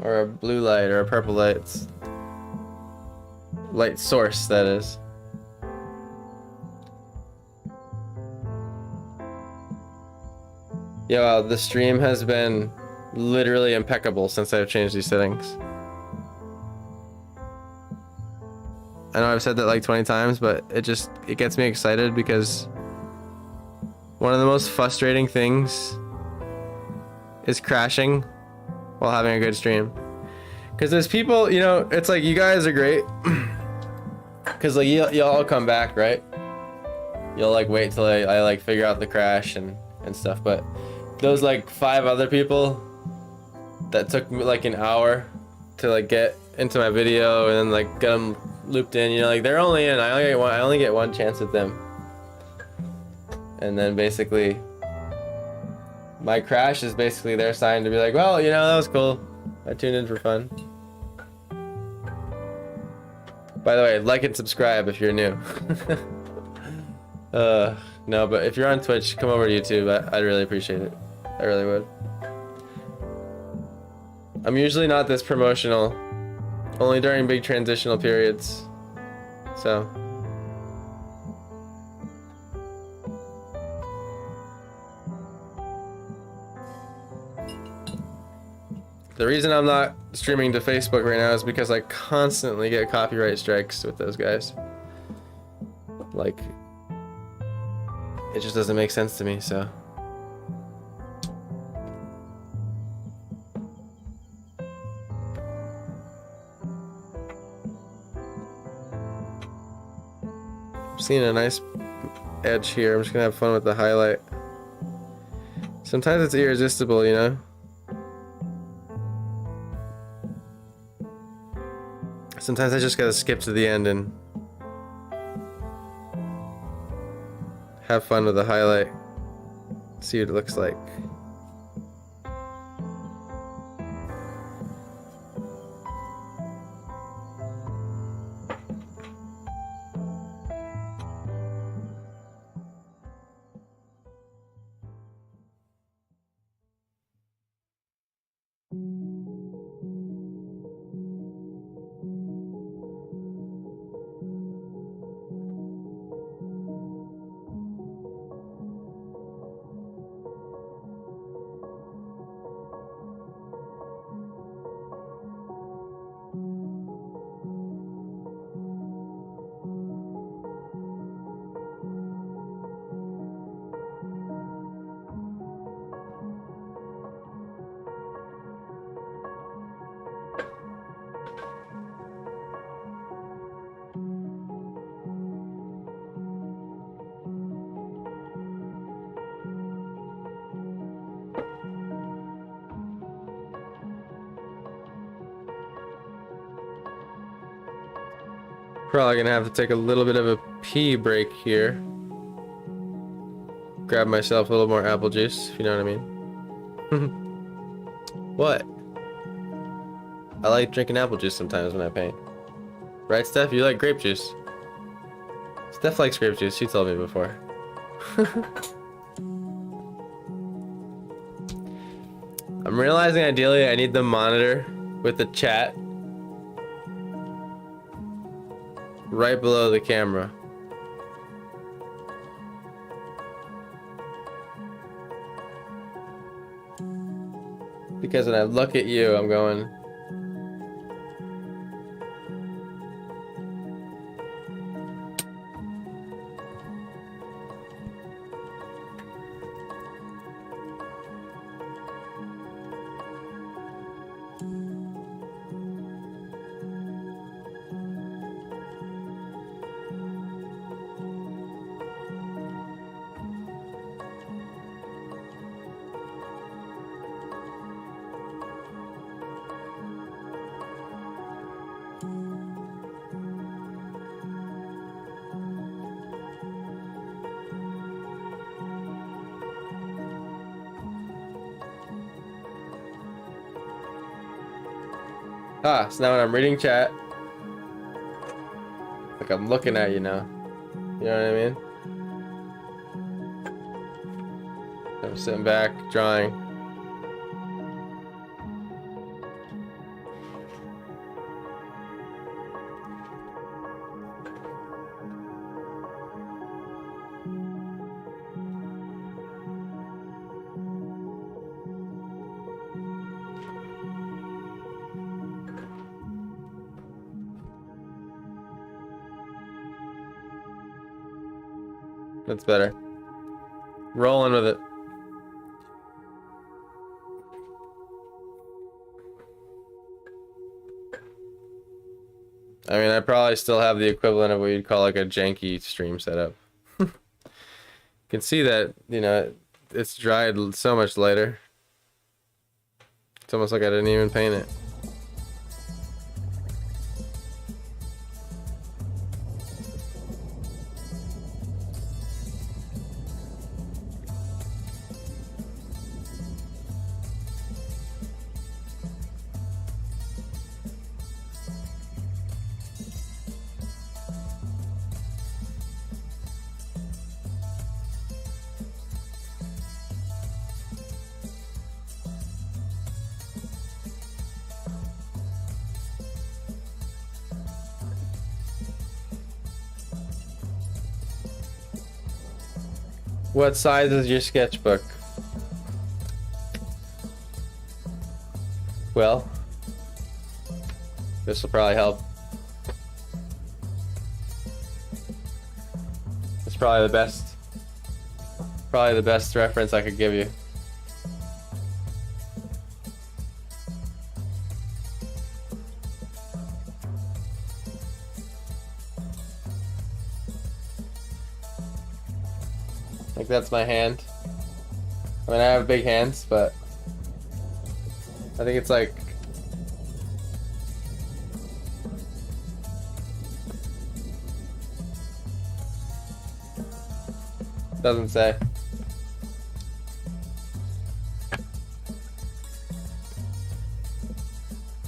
or a blue light, or a purple light. It's light source, that is. Yeah, wow, the stream has been literally impeccable since I've changed these settings. I know I've said that like 20 times, but it gets me excited because one of the most frustrating things is crashing while having a good stream. Because there's people, you know, it's like you guys are great. Because like you'll all come back, right? You'll like wait till I like figure out the crash and stuff. But those like 5 other people that took me like an hour to like get into my video and then like get them looped in, you know, like they're only in, I only get one chance at them. And then basically my crash is basically their sign to be like, well, you know, that was cool. I tuned in for fun. By the way, like and subscribe if you're new. No, but if you're on Twitch, come over to YouTube. I'd really appreciate it. I really would. I'm usually not this promotional. Only during big transitional periods. So. The reason I'm not streaming to Facebook right now is because I constantly get copyright strikes with those guys. Like, it just doesn't make sense to me, so. Seeing a nice edge here. I'm just gonna have fun with the highlight. Sometimes it's irresistible, you know? Sometimes I just gotta skip to the end and have fun with the highlight. See what it looks like. Probably gonna have to take a little bit of a pee break here. Grab myself a little more apple juice, if you know what I mean. What? I like drinking apple juice sometimes when I paint. Right, Steph? You like grape juice? Steph likes grape juice, she told me before. I'm realizing ideally I need the monitor with the chat right below the camera. Because when I look at you, I'm going... Ah, so now when I'm reading chat, like I'm looking at you now. You know what I mean? I'm sitting back, drawing. That's better. Rolling with it. I mean, I probably still have the equivalent of what you'd call like a janky stream setup. You can see that, you know, it's dried so much later. It's almost like I didn't even paint it. What size is your sketchbook? Well, this will probably help. It's probably the best reference I could give you. Like that's my hand. I mean, I have big hands, but I think it's like doesn't say.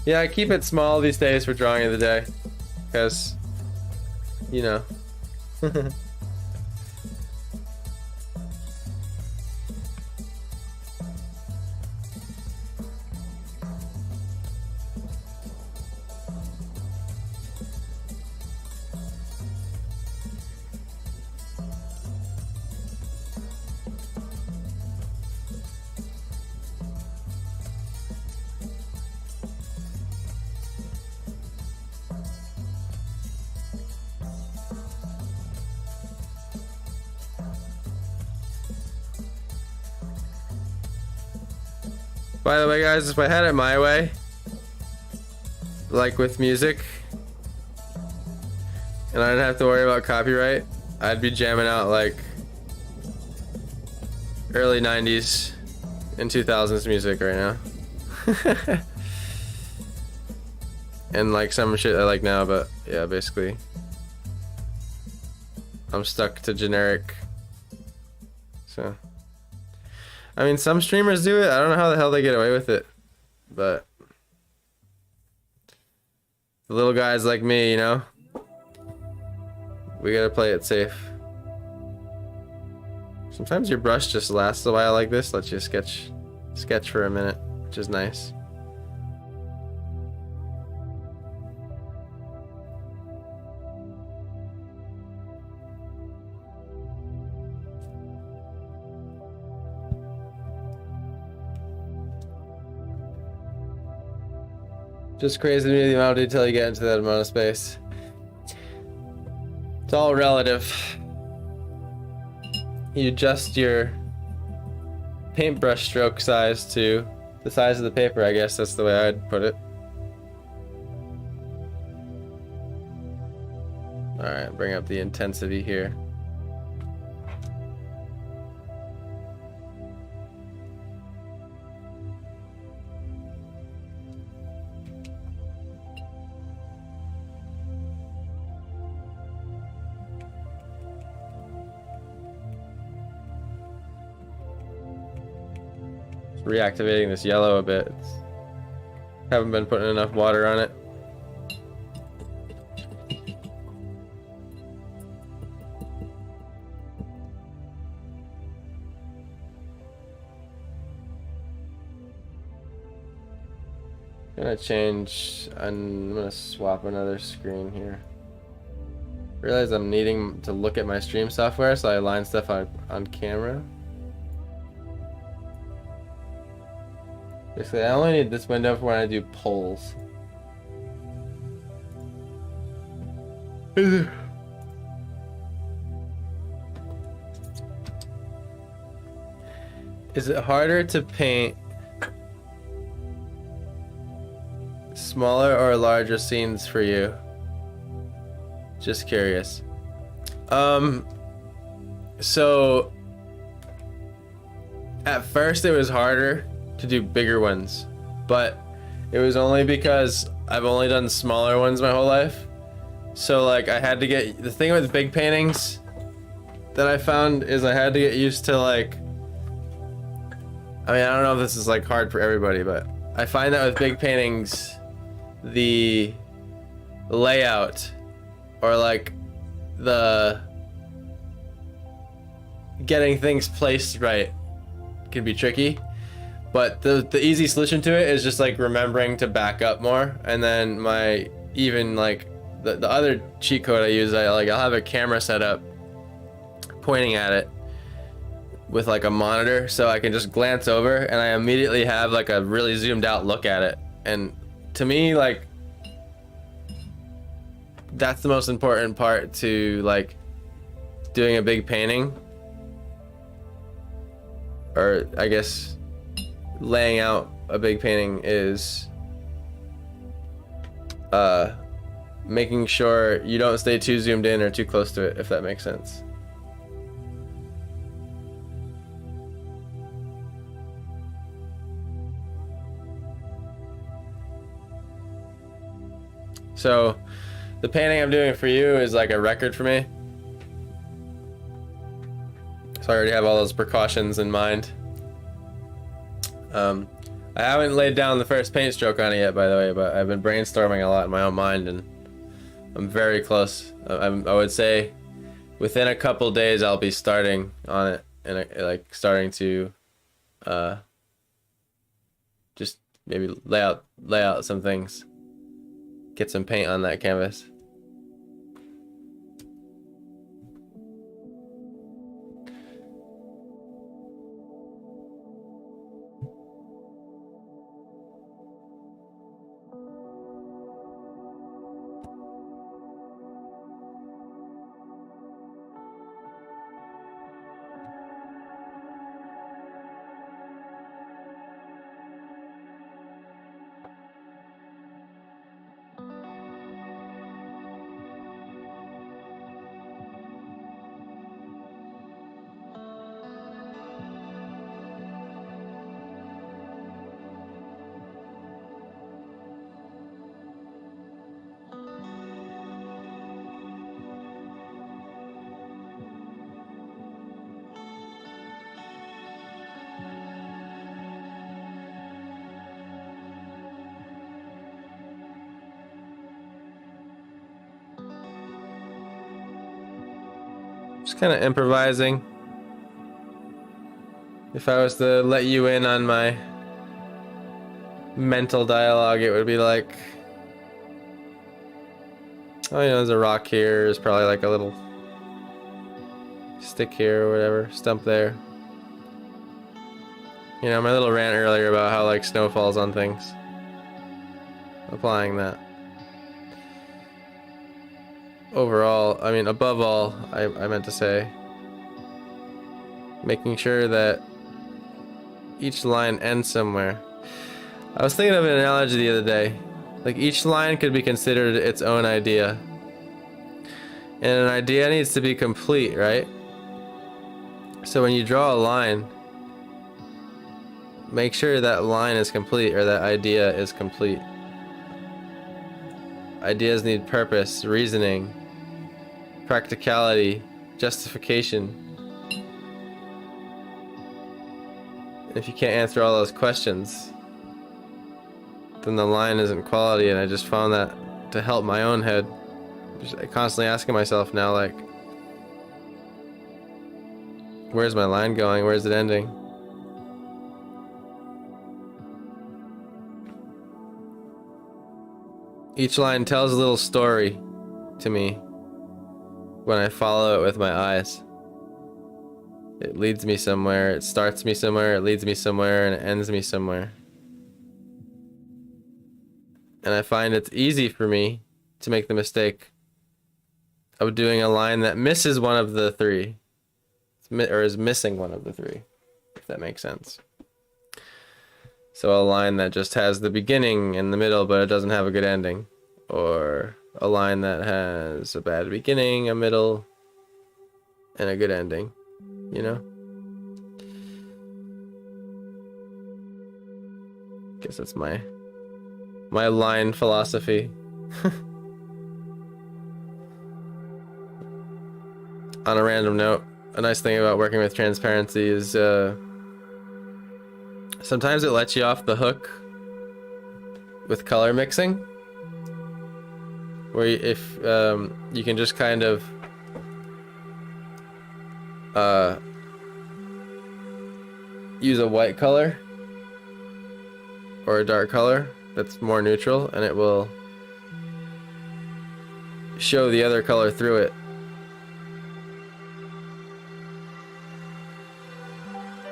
Yeah, I keep it small these days for drawing of the day, because, you know. By the way, guys, if I had it my way, like with music, and I didn't have to worry about copyright, I'd be jamming out like early 90s and 2000s music right now. And like some shit I like now, but yeah, basically I'm stuck to generic. So I mean, some streamers do it. I don't know how the hell they get away with it, but the little guys like me, you know, we gotta play it safe. Sometimes your brush just lasts a while like this, lets you sketch for a minute, which is nice. Just crazy to me the amount of detail you get into that amount of space. It's all relative. You adjust your paintbrush stroke size to the size of the paper, I guess that's the way I'd put it. Alright, bring up the intensity here. Reactivating this yellow a bit. Haven't been putting enough water on it. I'm gonna swap another screen here. Realize I'm needing to look at my stream software, so I line stuff on camera. Basically, I only need this window for when I do polls. Is it harder to paint smaller or larger scenes for you? Just curious. So at first it was harder to do bigger ones, but it was only because I've only done smaller ones my whole life. So like I had to get, the thing with big paintings that I found is I had to get used to like, I mean, I don't know if this is like hard for everybody, but I find that with big paintings, the layout or like the getting things placed right can be tricky. But the easy solution to it is just like remembering to back up more, and then my even like the other cheat code I use, I'll have a camera set up pointing at it with like a monitor, so I can just glance over and I immediately have like a really zoomed out look at it. And to me, like, that's the most important part to like doing a big painting, or I guess laying out a big painting, is making sure you don't stay too zoomed in or too close to it, if that makes sense. So the painting I'm doing for you is like a record for me. So I already have all those precautions in mind. I haven't laid down the first paint stroke on it yet, by the way, but I've been brainstorming a lot in my own mind, and I'm very close. I would say within a couple days I'll be starting on it, and like starting to just maybe lay out some things, get some paint on that canvas. Just kind of improvising. If I was to let you in on my mental dialogue, it would be like, oh, you know, there's a rock here, there's probably like a little stick here or whatever, stump there. You know, my little rant earlier about how like snow falls on things. applying that. Overall, I mean, above all, I meant to say, making sure that each line ends somewhere. I was thinking of an analogy the other day. Like, each line could be considered its own idea. And an idea needs to be complete, right? So when you draw a line, make sure that line is complete, or that idea is complete. Ideas need purpose, reasoning, practicality, justification. If you can't answer all those questions, then the line isn't quality. And I just found that to help my own head. Just constantly asking myself now, like, where's my line going? Where's it ending? Each line tells a little story to me when I follow it with my eyes. It leads me somewhere, it starts me somewhere, it leads me somewhere, and it ends me somewhere. And I find it's easy for me to make the mistake of doing a line that misses one of the three. Or is missing one of the three, if that makes sense. So a line that just has the beginning and the middle, but it doesn't have a good ending. Or a line that has a bad beginning, a middle, and a good ending. You know? Guess that's my line philosophy. On a random note, a nice thing about working with transparency is sometimes it lets you off the hook with color mixing, where if you can just kind of use a white color or a dark color that's more neutral, and it will show the other color through it.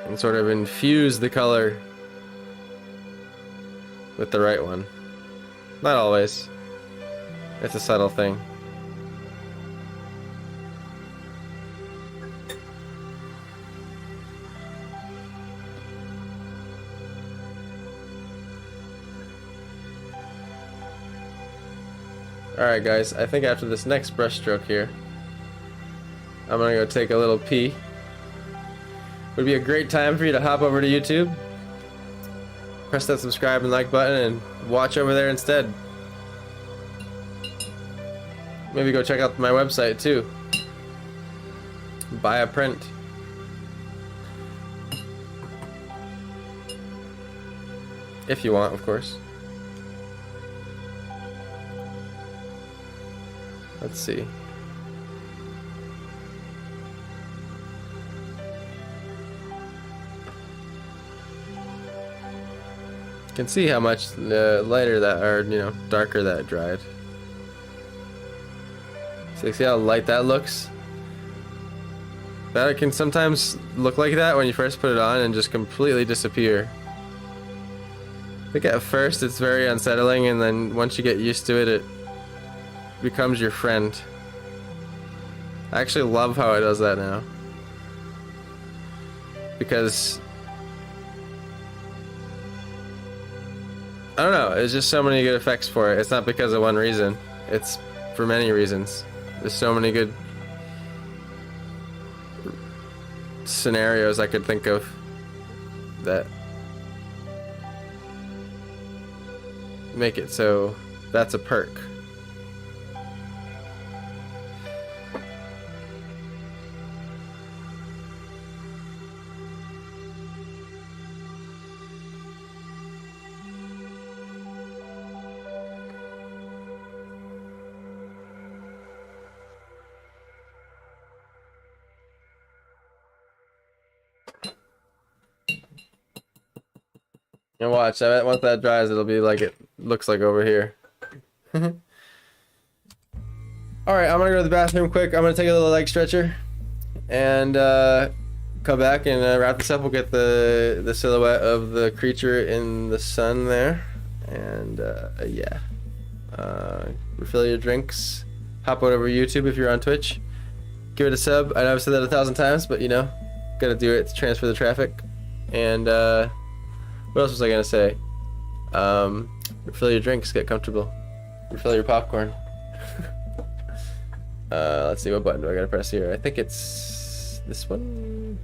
And sort of infuse the color with the right one. Not always. It's a subtle thing. Alright guys, I think after this next brush stroke here, I'm gonna go take a little pee. Would be a great time for you to hop over to YouTube, press that subscribe and like button, and watch over there instead. Maybe go check out my website too. Buy a print. If you want, of course. Let's see. You can see how much lighter that, or darker that dried. So you see how light that looks? That can sometimes look like that when you first put it on and just completely disappear. I think at first it's very unsettling, and then once you get used to it, it becomes your friend. I actually love how it does that now. Because I don't know, there's just so many good effects for it. It's not because of one reason. It's for many reasons. There's so many good scenarios I could think of that make it so that's a perk. And watch, I bet once that dries, it'll be like it looks like over here. Alright, I'm gonna go to the bathroom quick. I'm gonna take a little leg stretcher and come back and wrap this up. We'll get the silhouette of the creature in the sun there. And yeah, refill your drinks. Hop on over YouTube if you're on Twitch. Give it a sub. I know I've said that 1,000 times, but you know, gotta do it to transfer the traffic. And what else was I gonna say? Refill your drinks. Get comfortable. Refill your popcorn. Let's see, what button do I gotta press here? I think it's this one.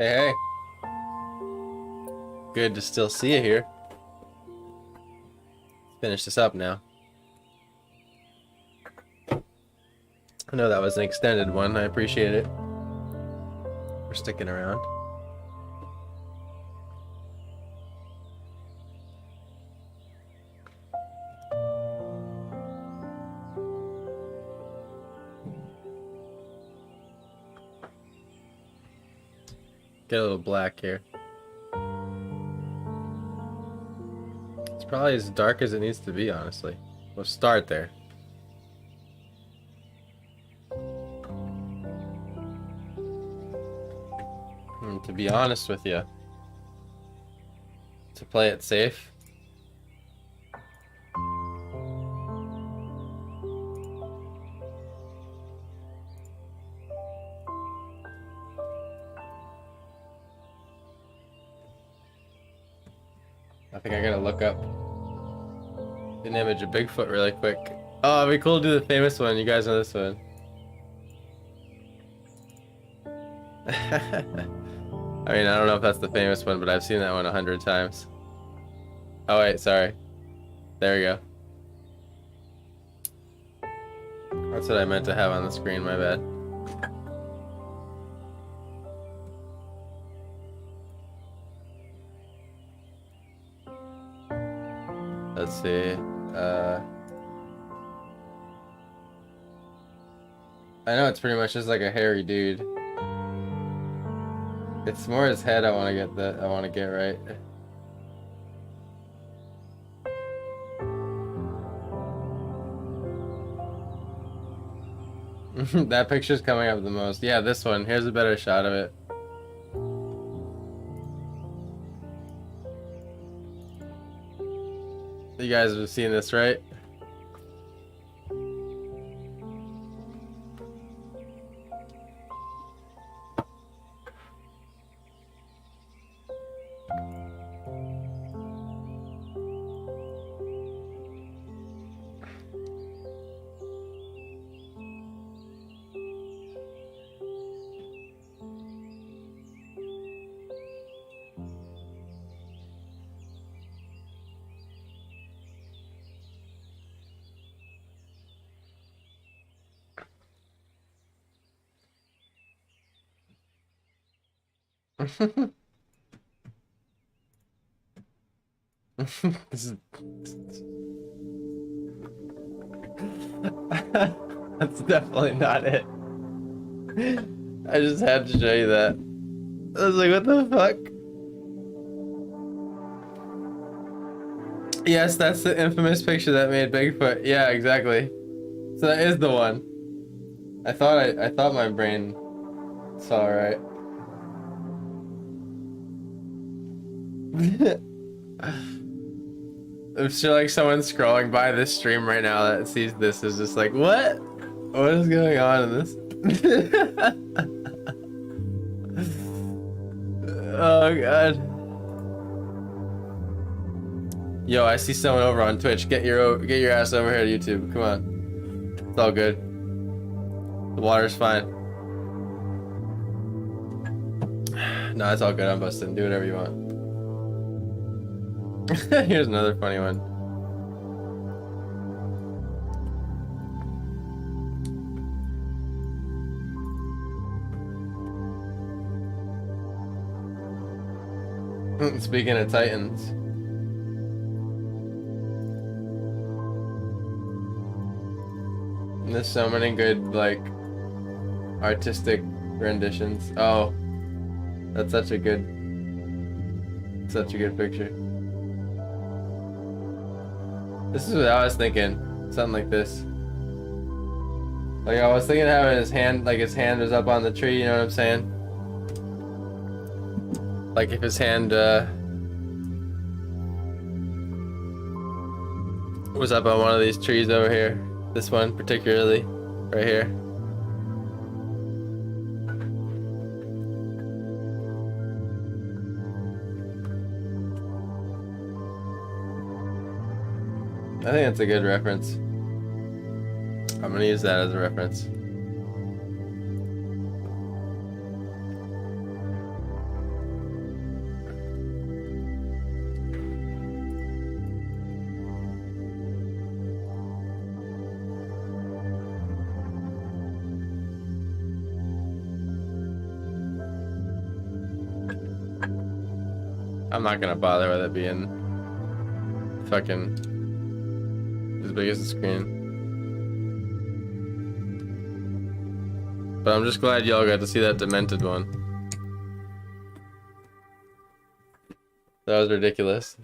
Hey, hey. Good to still see you here. Finish this up now. I know that was an extended one. I appreciate it. For sticking around. Get a little black here. It's probably as dark as it needs to be, honestly. We'll start there. And to be honest with you, to play it safe, I think I gotta look up an image of Bigfoot really quick. Oh, it'd be cool to do the famous one. You guys know this one. I mean, I don't know if that's the famous one, but I've seen that one 100 times. Oh wait, sorry. There we go. That's what I meant to have on the screen, my bad. Let's see. I know it's pretty much just like a hairy dude. It's more his head I want to get right. That picture's coming up the most. Yeah, this one. Here's a better shot of it. You guys have seen this, right? This is... That's definitely not it. I just had to show you that. I was like, what the fuck? Yes, that's the infamous picture that made Bigfoot. Yeah, exactly. So that is the one. I thought my brain saw right. I'm sure like someone scrolling by this stream right now that sees this is just like, what? What is going on in this? Oh god. Yo, I see someone over on Twitch. Get your ass over here to YouTube. Come on. It's all good. The water's fine. No, it's all good. I'm busting. Do whatever you want. Here's another funny one. Speaking of Titans. There's so many good, like, artistic renditions. Oh, that's such a good picture. This is what I was thinking. Something like this. Like, I was thinking having his hand, like his hand was up on the tree, you know what I'm saying? Like if his hand was up on one of these trees over here. This one particularly, right here. I think that's a good reference. I'm gonna use that as a reference. I'm not gonna bother with it being fucking as big as the screen. But I'm just glad y'all got to see that demented one. That was ridiculous.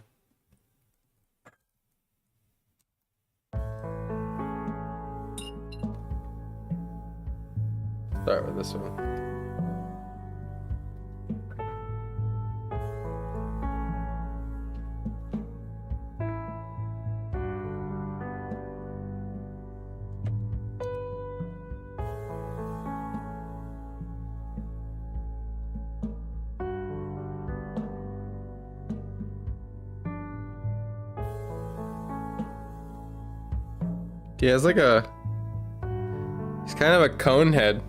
Start with this one. Yeah, it's like a... He's kind of a cone head.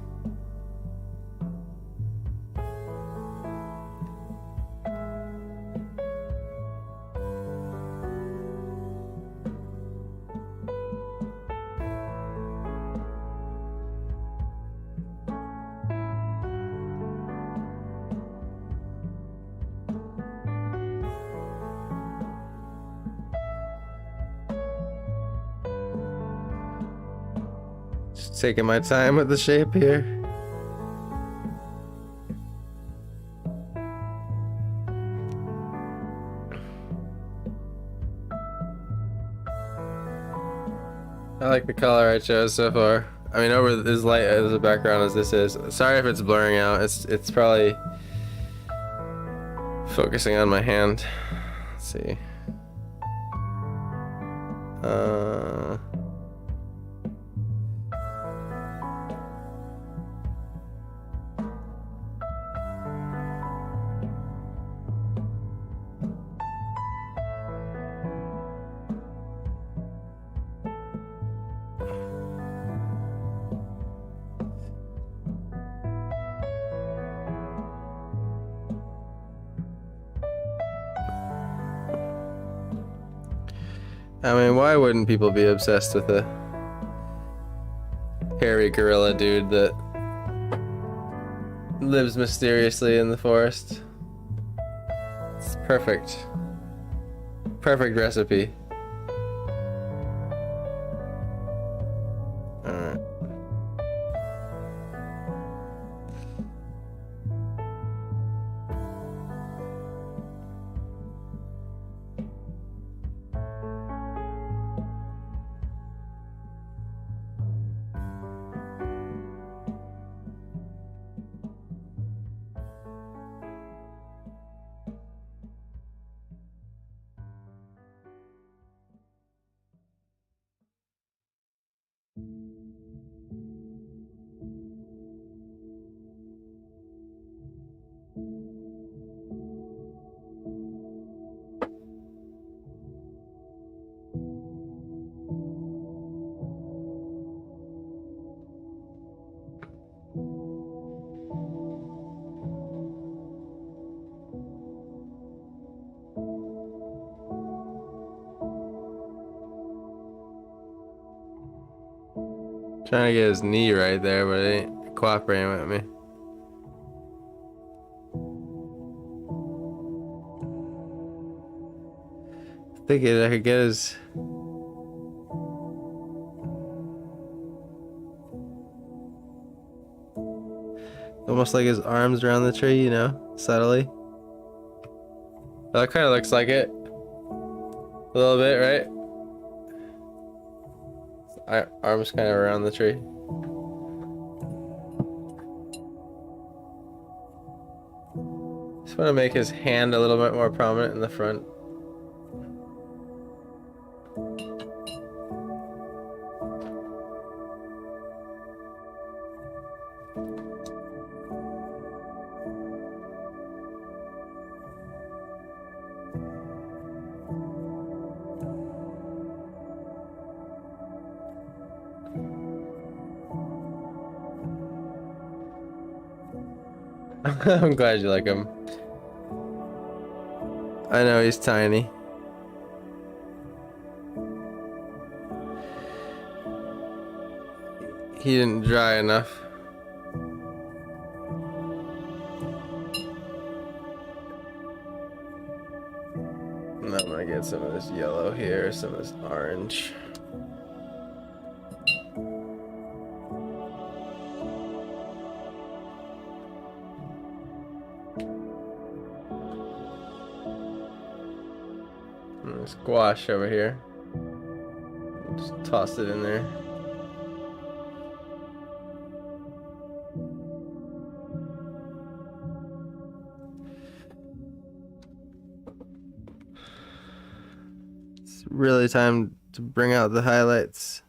Just taking my time with the shape here. I like the color I chose so far. I mean, over as light as a background as this is. Sorry if it's blurring out. It's probably focusing on my hand. Let's see. I mean, why wouldn't people be obsessed with a hairy gorilla dude that lives mysteriously in the forest? It's perfect. Perfect recipe. Alright. Trying to get his knee right there, but it ain't cooperating with me. Thinking I could get his... almost like his arms around the tree, you know, subtly. Well, that kind of looks like it. A little bit, right? Arms kind of around the tree. Just want to make his hand a little bit more prominent in the front. I'm glad you like him. I know he's tiny. He didn't dry enough. get some of this yellow here, some of this orange. And there's gouache over here. Just toss it in there. It's really time to bring out the highlights.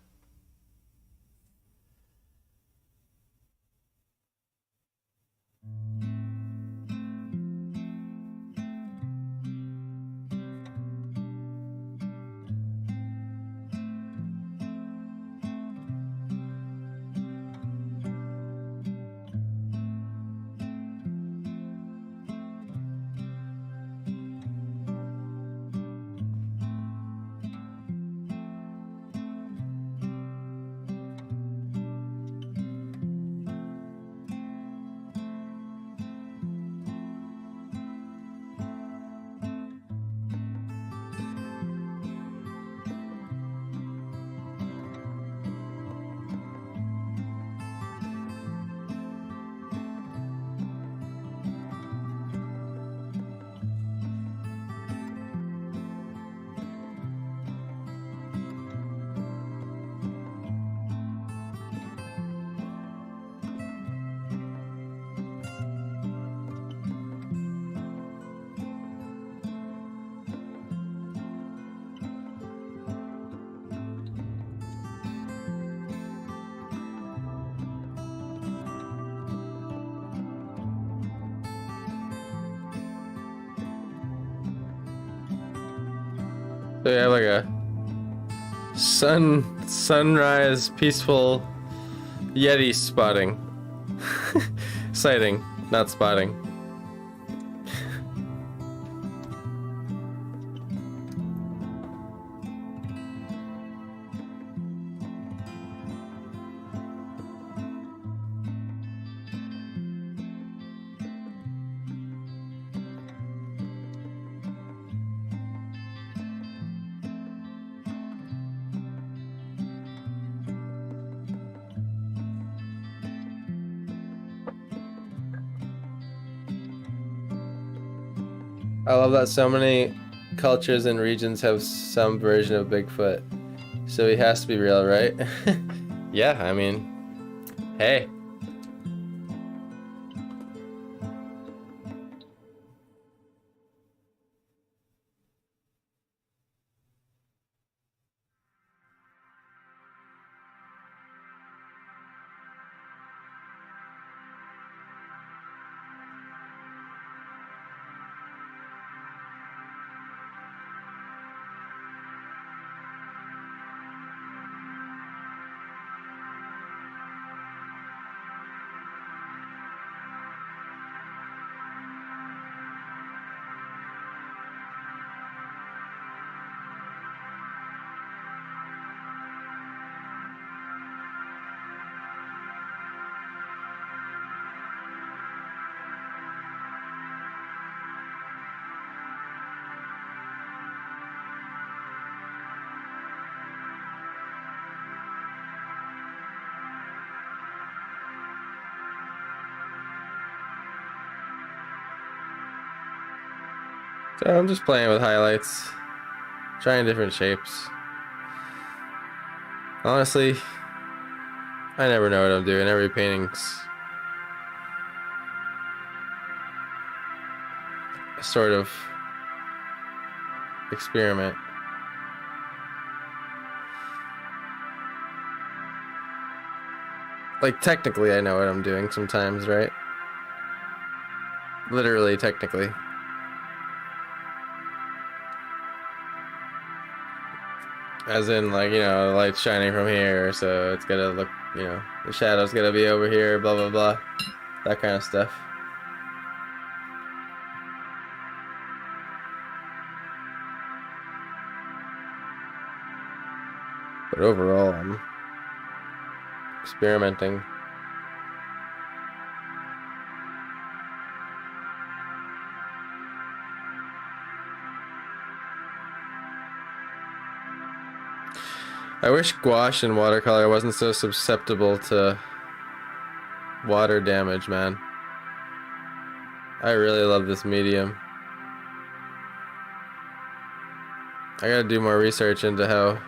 So you have like a sunrise peaceful Yeti spotting. Sighting, not spotting. I love that so many cultures and regions have some version of Bigfoot. So he has to be real, right? Yeah, I mean, hey. So I'm just playing with highlights, trying different shapes. Honestly, I never know what I'm doing. Every painting's a sort of experiment. Like, technically, I know what I'm doing sometimes, right? Literally, technically. As in, like, you know, the light's shining from here, so it's gotta look, you know, the shadow's gotta be over here, blah, blah, blah. That kind of stuff. But overall, I'm experimenting. I wish gouache and watercolor wasn't so susceptible to water damage, man. I really love this medium. I gotta do more research into how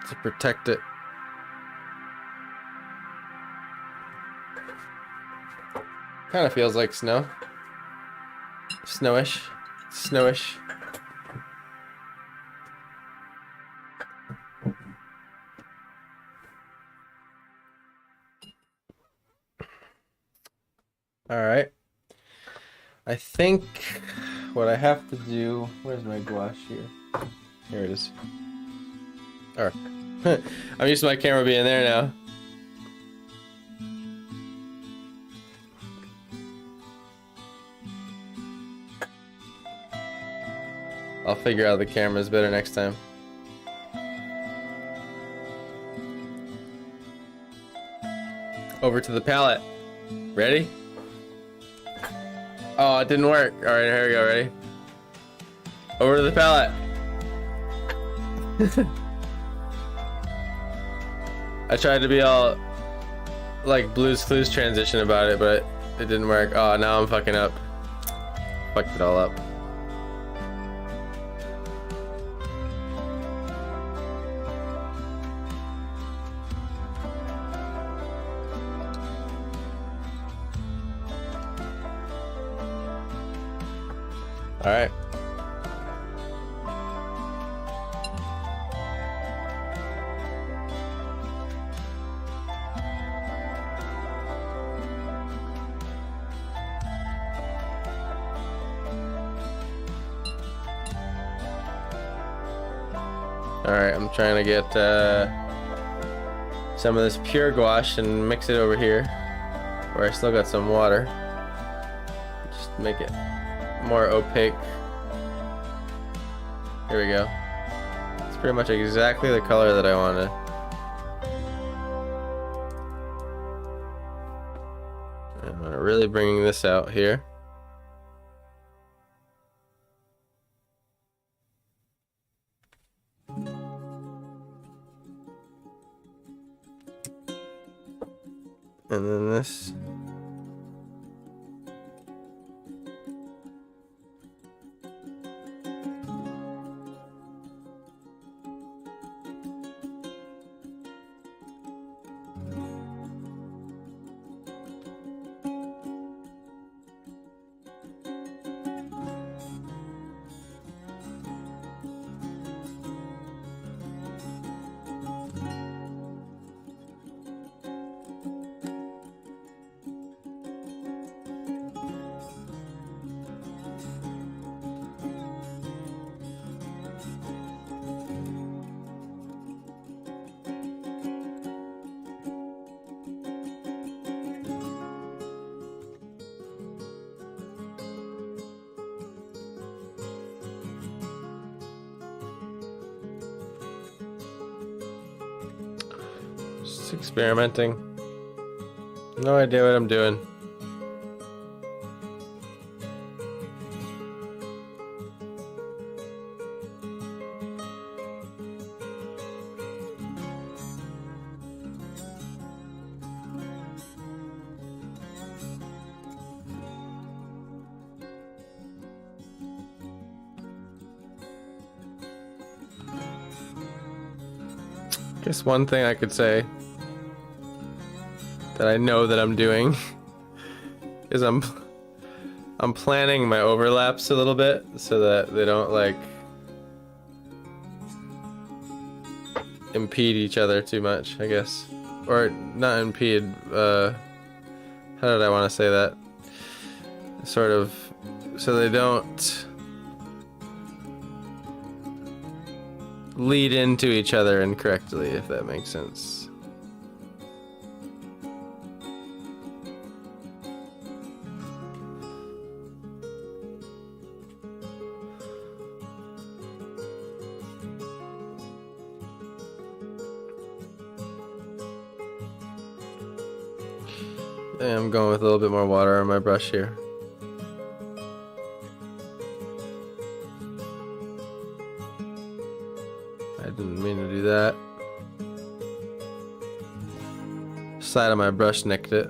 to protect it. Kind of feels like snow. Snowish. Snowish. Alright. I think what I have to do... Where's my gouache here? Here it is. Alright. I'm used to my camera being there now. I'll figure out the camera's better next time. Over to the palette. Ready? Oh, it didn't work. Alright, here we go. Ready? Over to the palette. I tried to be all like Blue's Clues transition about it, but it didn't work. Oh, now I'm fucking up. Fucked it all up. All right. Alright, I'm trying to get some of this pure gouache and mix it over here where I still got some water. Just make it more opaque. Here we go. It's pretty much exactly the color that I wanted. I'm really bringing this out here. And then this. Just experimenting. No idea what I'm doing. Guess one thing I could say that I know that I'm doing is I'm planning my overlaps a little bit so that they don't like impede each other too much, I guess. Or not impede, how did I want to say that? Sort of, so they don't lead into each other incorrectly, if that makes sense. And I'm going with a little bit more water on my brush here. I didn't mean to do that. Side of my brush nicked it.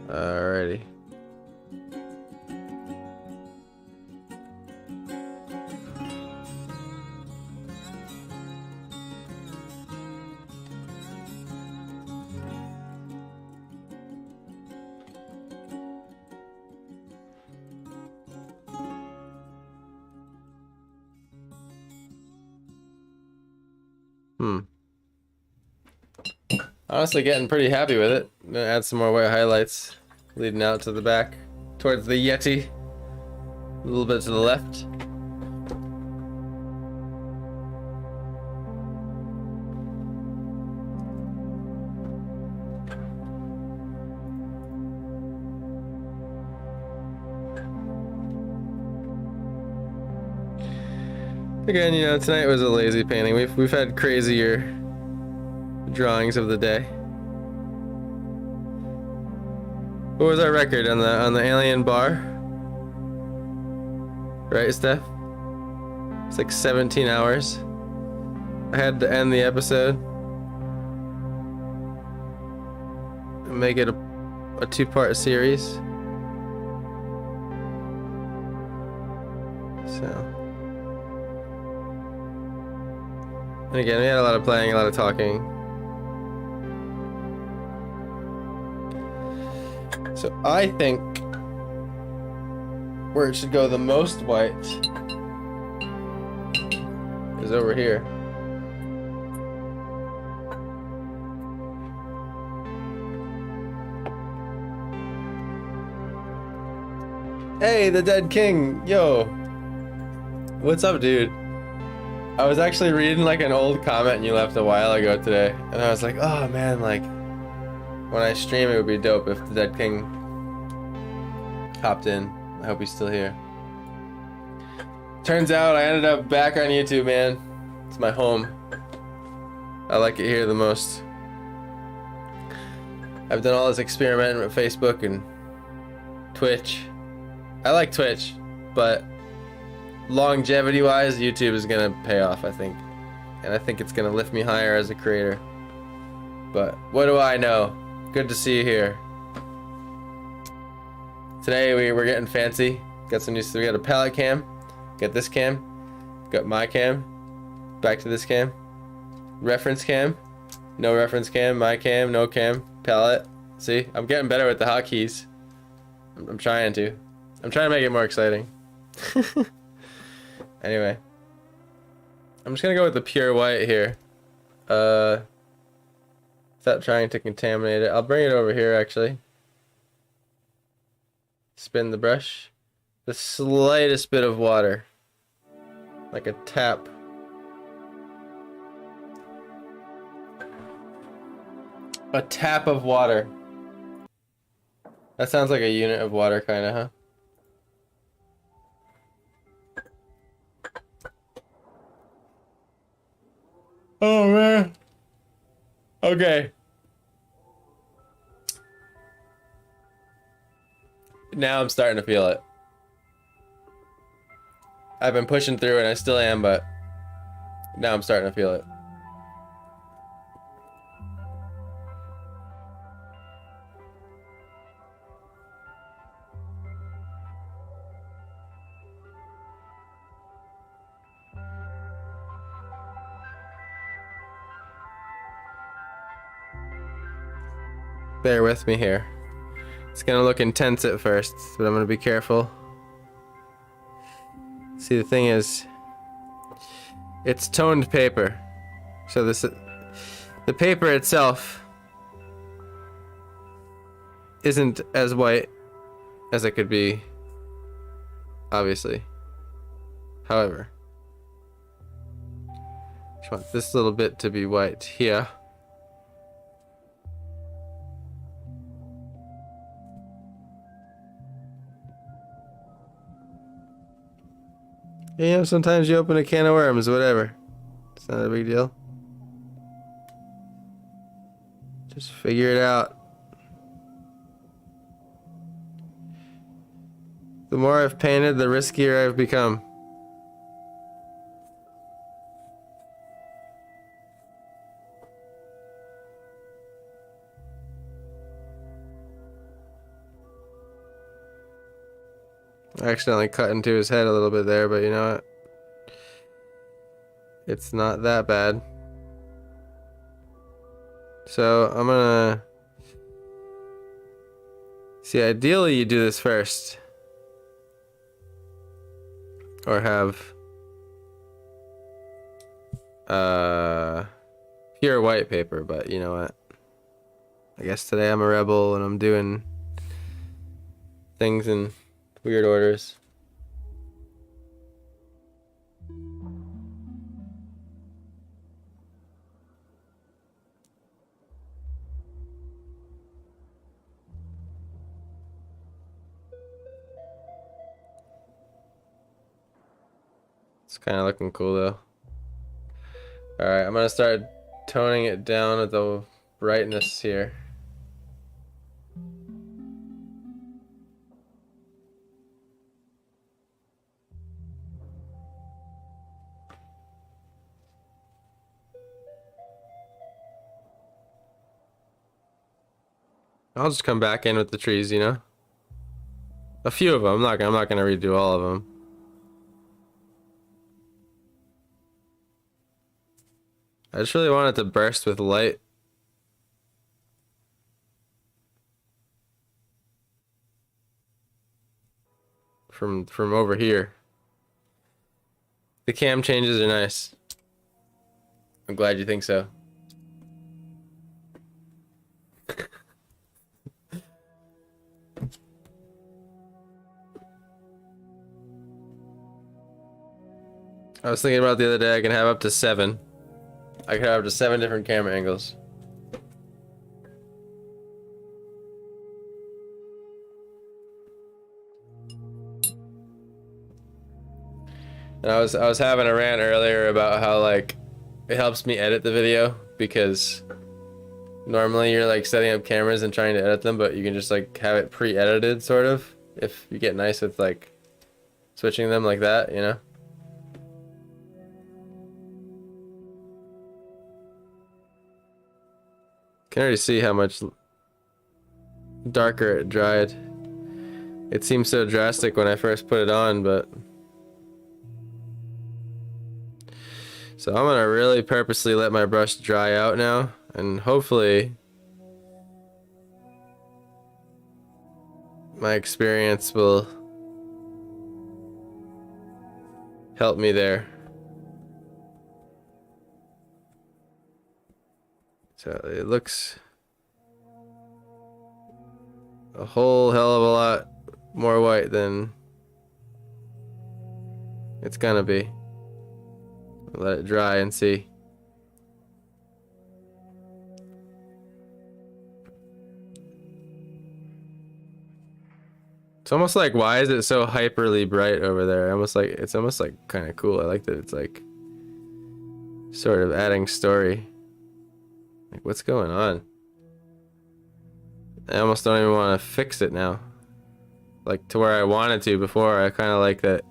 Alrighty. Honestly, getting pretty happy with it. I'm gonna add some more white highlights leading out to the back towards the Yeti. A little bit to the left. Again, you know, tonight was a lazy painting. We've had crazier drawings of the day. What was our record on the alien bar? Right, Steph? It's like 17 hours. I had to end the episode and make it a two-part series. So, and again, we had a lot of playing, a lot of talking. So I think where it should go the most white is over here. Hey, the Dead King, yo. What's up, dude? I was actually reading like an old comment you left a while ago today, and I was like, oh man, like when I stream it would be dope if the Dead King hopped in. I hope he's still here. Turns out I ended up back on YouTube, man. It's my home. I like it here the most. I've done all this experimenting with Facebook and Twitch. I like Twitch, but longevity wise, YouTube is gonna pay off, I think. And I think it's gonna lift me higher as a creator. But what do I know? Good to see you here. Today we're getting fancy. Got some new stuff. We got a palette cam. Got this cam. Got my cam. Back to this cam. Reference cam. No reference cam. My cam. No cam. Palette. See, I'm getting better with the hotkeys. I'm trying to. I'm trying to make it more exciting. Anyway. I'm just gonna go with the pure white here. Without trying to contaminate it. I'll bring it over here actually. Spin the brush. The slightest bit of water. Like a tap. A tap of water. That sounds like a unit of water kinda, huh? Oh man. Okay. Now I'm starting to feel it. I've been pushing through and I still am, but now I'm starting to feel it. Bear with me here. It's gonna look intense at first, but I'm gonna be careful. See, the thing is, it's toned paper. So the paper itself isn't as white as it could be, obviously. However, just want this little bit to be white here. You know, sometimes you open a can of worms, whatever. It's not a big deal. Just figure it out. The more I've painted, the riskier I've become. I accidentally cut into his head a little bit there, but you know what? It's not that bad. So I'm gonna... See, ideally you do this first. Or have... pure white paper, but you know what? I guess today I'm a rebel and I'm doing things in weird orders. It's kind of looking cool though. Alright, I'm gonna start toning it down with the brightness here. I'll just come back in with the trees, you know? A few of them. I'm not gonna redo all of them. I just really want it to burst with light. From over here. The cam changes are nice. I'm glad you think so. I was thinking about the other day, I can have up to 7. I can have up to 7 different camera angles. And I was having a rant earlier about how like it helps me edit the video because normally you're like setting up cameras and trying to edit them, but you can just like have it pre-edited sort of if you get nice with like switching them like that, you know? Can already see how much darker it dried. It seemed so drastic when I first put it on, but so I'm gonna really purposely let my brush dry out now, and hopefully my experience will help me there. So it looks a whole hell of a lot more white than it's gonna be. Let it dry and see. It's almost like, why is it so hyperly bright over there? It's almost like kind of cool. I like that it's like sort of adding story. Like, what's going on? I almost don't even want to fix it now. Like to where I wanted to before. I kind of like that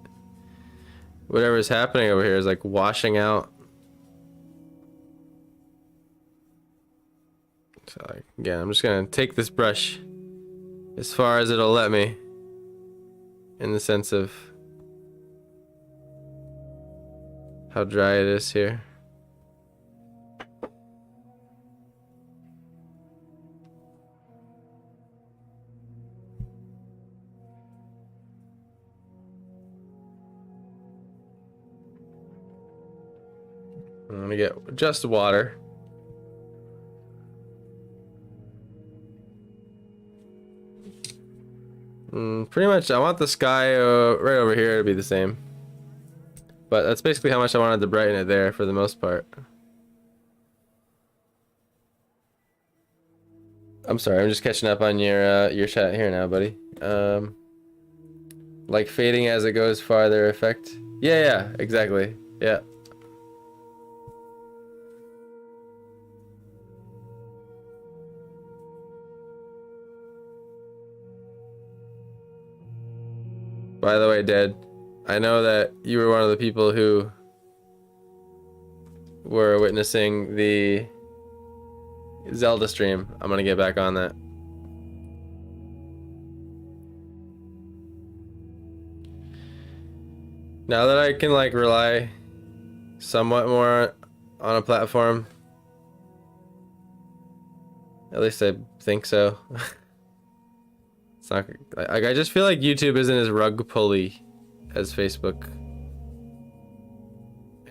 whatever's happening over here is like washing out. So like, again, I'm just gonna take this brush as far as it'll let me, in the sense of how dry it is here. I'm gonna get just water. Pretty much, I want the sky right over here to be the same. But that's basically how much I wanted to brighten it there for the most part. I'm sorry, I'm just catching up on your chat here now, buddy. Like fading as it goes farther effect. Yeah, yeah, exactly. Yeah. By the way, Dad, I know that you were one of the people who were witnessing the Zelda stream. I'm gonna get back on that. Now that I can like rely somewhat more on a platform, at least I think so. It's not like I just feel like YouTube isn't as rug pulley as Facebook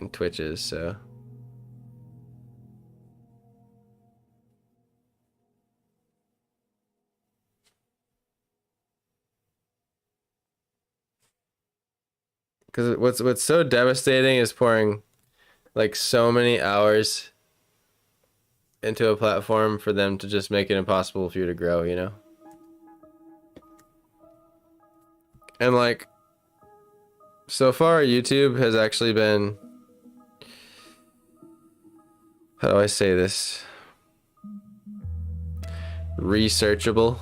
and Twitch is, so. Because what's so devastating is pouring like so many hours into a platform for them to just make it impossible for you to grow, you know? And like so far YouTube has actually been, how do I say this? Researchable.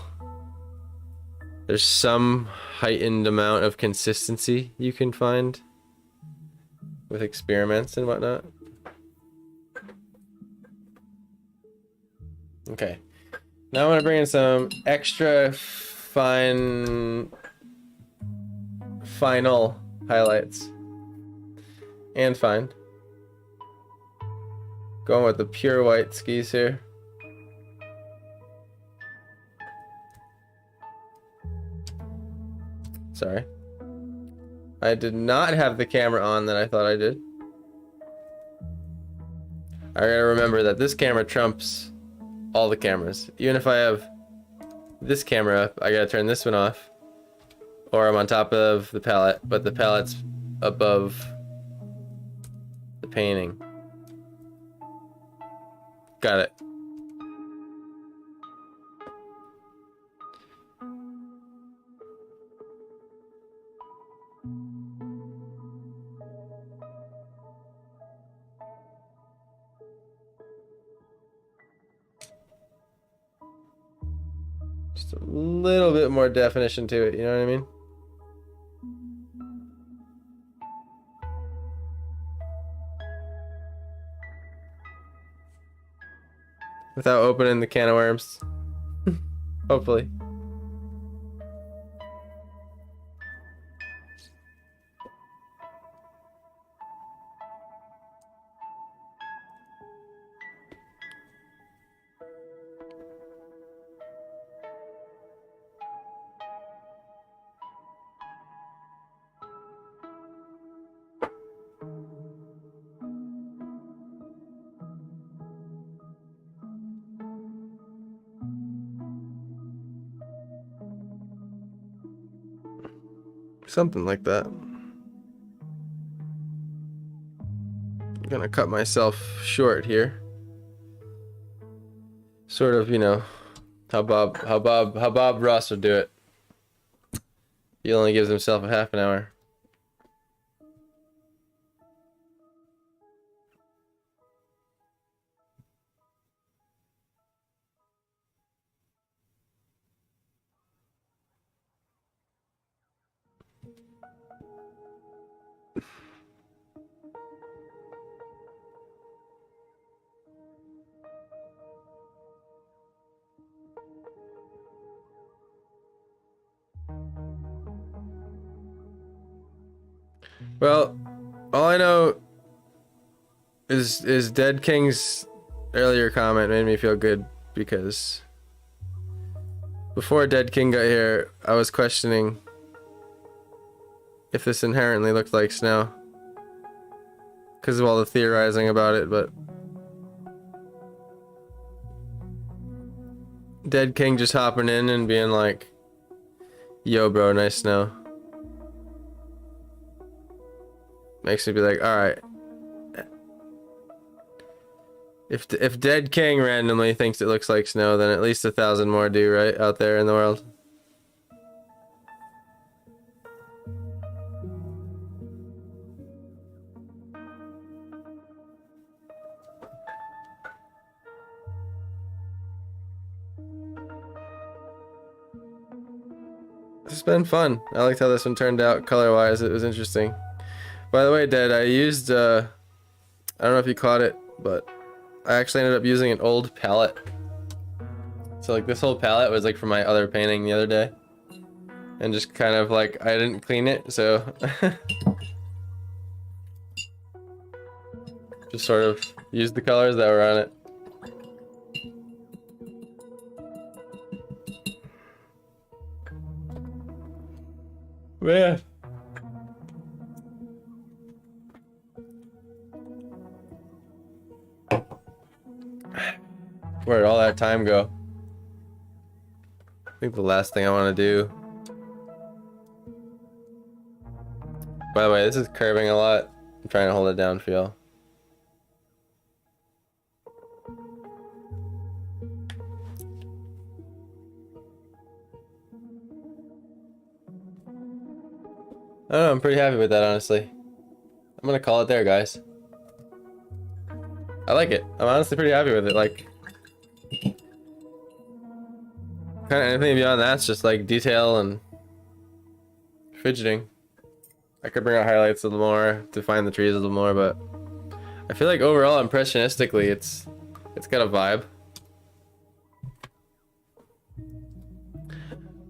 There's some heightened amount of consistency you can find with experiments and whatnot. Okay. Now I want to bring in some extra final highlights. And fine. Going with the pure white skis here. Sorry. I did not have the camera on that I thought I did. I gotta remember that this camera trumps all the cameras. Even if I have this camera up, I gotta turn this one off. Or I'm on top of the palette, but the palette's above the painting. Got it. Just a little bit more definition to it, you know what I mean? Without opening the can of worms. Hopefully. Something like that. I'm gonna cut myself short here. Sort of, you know, how Bob Ross would do it. He only gives himself a half an hour. Well, all I know is Dead King's earlier comment made me feel good because before Dead King got here, I was questioning if this inherently looked like snow because of all the theorizing about it, but Dead King just hopping in and being like, yo bro, nice snow, makes me be like, alright. If Dead King randomly thinks it looks like snow, then at least 1,000 more do, right? Out there in the world. It's been fun. I liked how this one turned out color-wise. It was interesting. By the way, Dad, I used, I don't know if you caught it, but I actually ended up using an old palette. So like this whole palette was like from my other painting the other day. And just kind of like, I didn't clean it, so... just sort of used the colors that were on it. Yeah. Where'd all that time go? I think the last thing I want to do. By the way, this is curving a lot. I'm trying to hold it down for y'all. I don't know, I'm pretty happy with that, honestly. I'm gonna call it there, guys. I like it. I'm honestly pretty happy with it. Like, kind of anything beyond that's just like detail and fidgeting. I could bring out highlights a little more, define the trees a little more, but I feel like overall, impressionistically, it's got a vibe.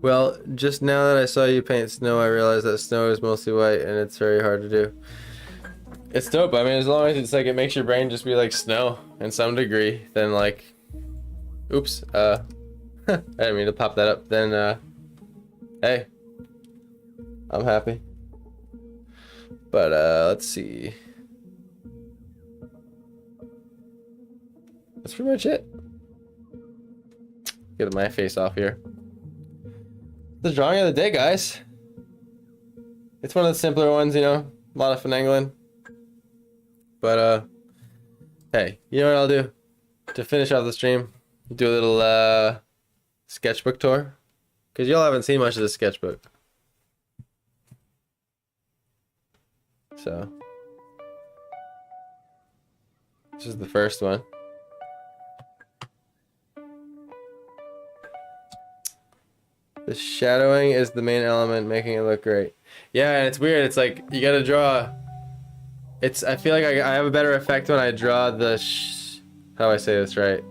Well, just now that I saw you paint snow, I realized that snow is mostly white and it's very hard to do. It's dope. I mean, as long as it's like it makes your brain just be like snow in some degree, then like, oops, I didn't mean to pop that up. Then, hey, I'm happy. But let's see. That's pretty much it. Get my face off here. The drawing of the day, guys. It's one of the simpler ones, you know. A lot of finagling. But hey, you know what I'll do? To finish off the stream, do a little sketchbook tour. Because y'all haven't seen much of this sketchbook. So this is the first one. The shadowing is the main element, making it look great. Yeah, and it's weird. It's like you gotta draw. I feel like I have a better effect when I draw the. How do I say this right?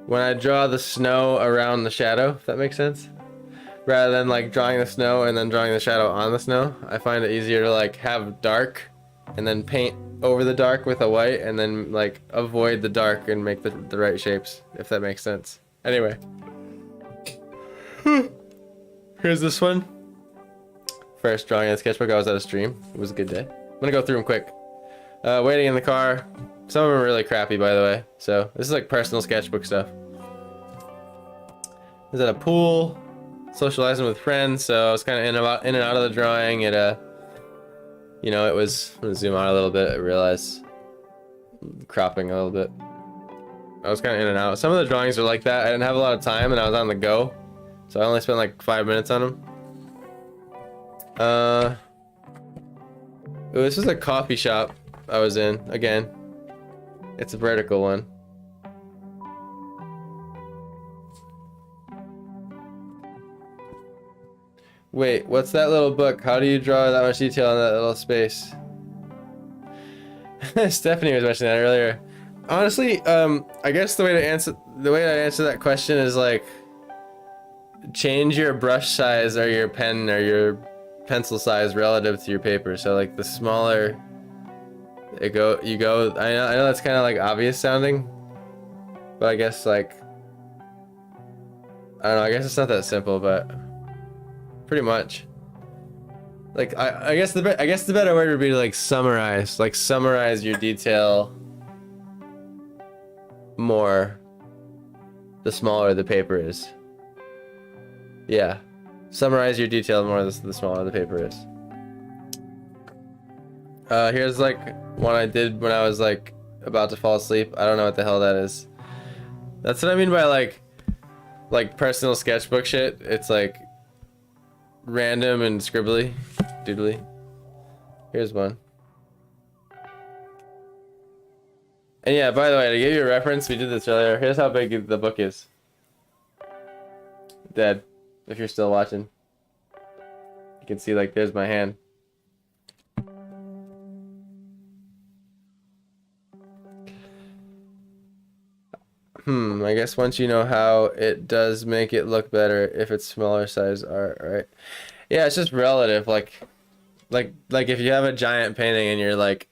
When I draw the snow around the shadow, if that makes sense. Rather than like drawing the snow and then drawing the shadow on the snow, I find it easier to like have dark, and then paint over the dark with a white, and then like avoid the dark and make the right shapes, if that makes sense. Anyway, here's this one. First drawing in the sketchbook. I was at a stream. It was a good day. I'm gonna go through them quick. Waiting in the car. Some of them are really crappy, by the way. So this is like personal sketchbook stuff. I was at a pool, socializing with friends. So I was kind of in and out of the drawing. It you know, it was. I'm gonna zoom out a little bit. I realized cropping a little bit. I was kind of in and out. Some of the drawings are like that. I didn't have a lot of time and I was on the go. So I only spent like 5 minutes on them. This is a coffee shop I was in. Again, it's a vertical one. Wait, what's that little book? How do you draw that much detail in that little space? Stephanie was mentioning that earlier. Honestly, I guess the way I answer that question is like change your brush size or your pen or your pencil size relative to your paper. So like the smaller you go. I know that's kind of like obvious sounding, but I guess like I don't know. I guess it's not that simple, but pretty much. Like I guess the better word would be to like summarize. Like summarize your detail more the smaller the paper is. Yeah. Summarize your detail more the smaller the paper is. Here's like one I did when I was like about to fall asleep. I don't know what the hell that is. That's what I mean by like personal sketchbook shit. It's like random and scribbly, doodly. Here's one. And yeah, by the way, to give you a reference, we did this earlier. Here's how big the book is. Dead. If you're still watching. You can see, like, there's my hand. I guess once you know how, it does make it look better if it's smaller size art, right? Yeah, it's just relative. Like if you have a giant painting and you're like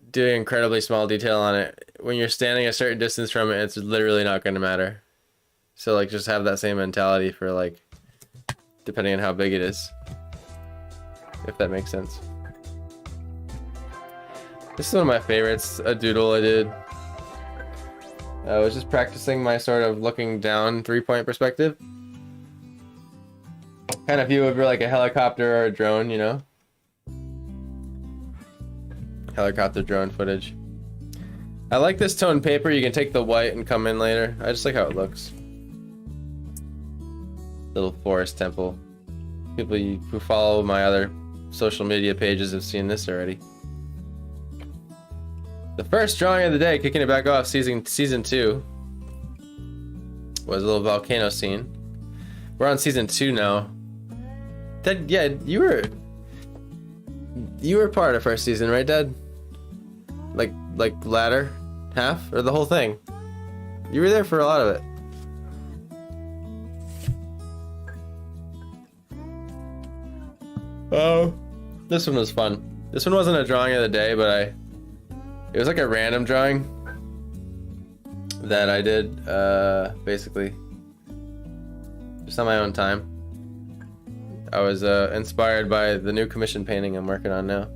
doing incredibly small detail on it, when you're standing a certain distance from it, it's literally not going to matter. So like, just have that same mentality for like, depending on how big it is, if that makes sense. This is one of my favorites, a doodle I did. I was just practicing my sort of looking down 3-point perspective. Kind of view over like a helicopter or a drone, you know? Helicopter drone footage. I like this tone paper. You can take the white and come in later. I just like how it looks. Little forest temple. People who follow my other social media pages have seen this already. The first drawing of the day, kicking it back off, season 2, was a little volcano scene. We're on season 2 now. Dad, yeah, you were part of first season, right, Dad? Like latter half or the whole thing? You were there for a lot of it. Oh, this one was fun. This one wasn't a drawing of the day, but it was like a random drawing that I did, basically, just on my own time. I was inspired by the new commission painting I'm working on now.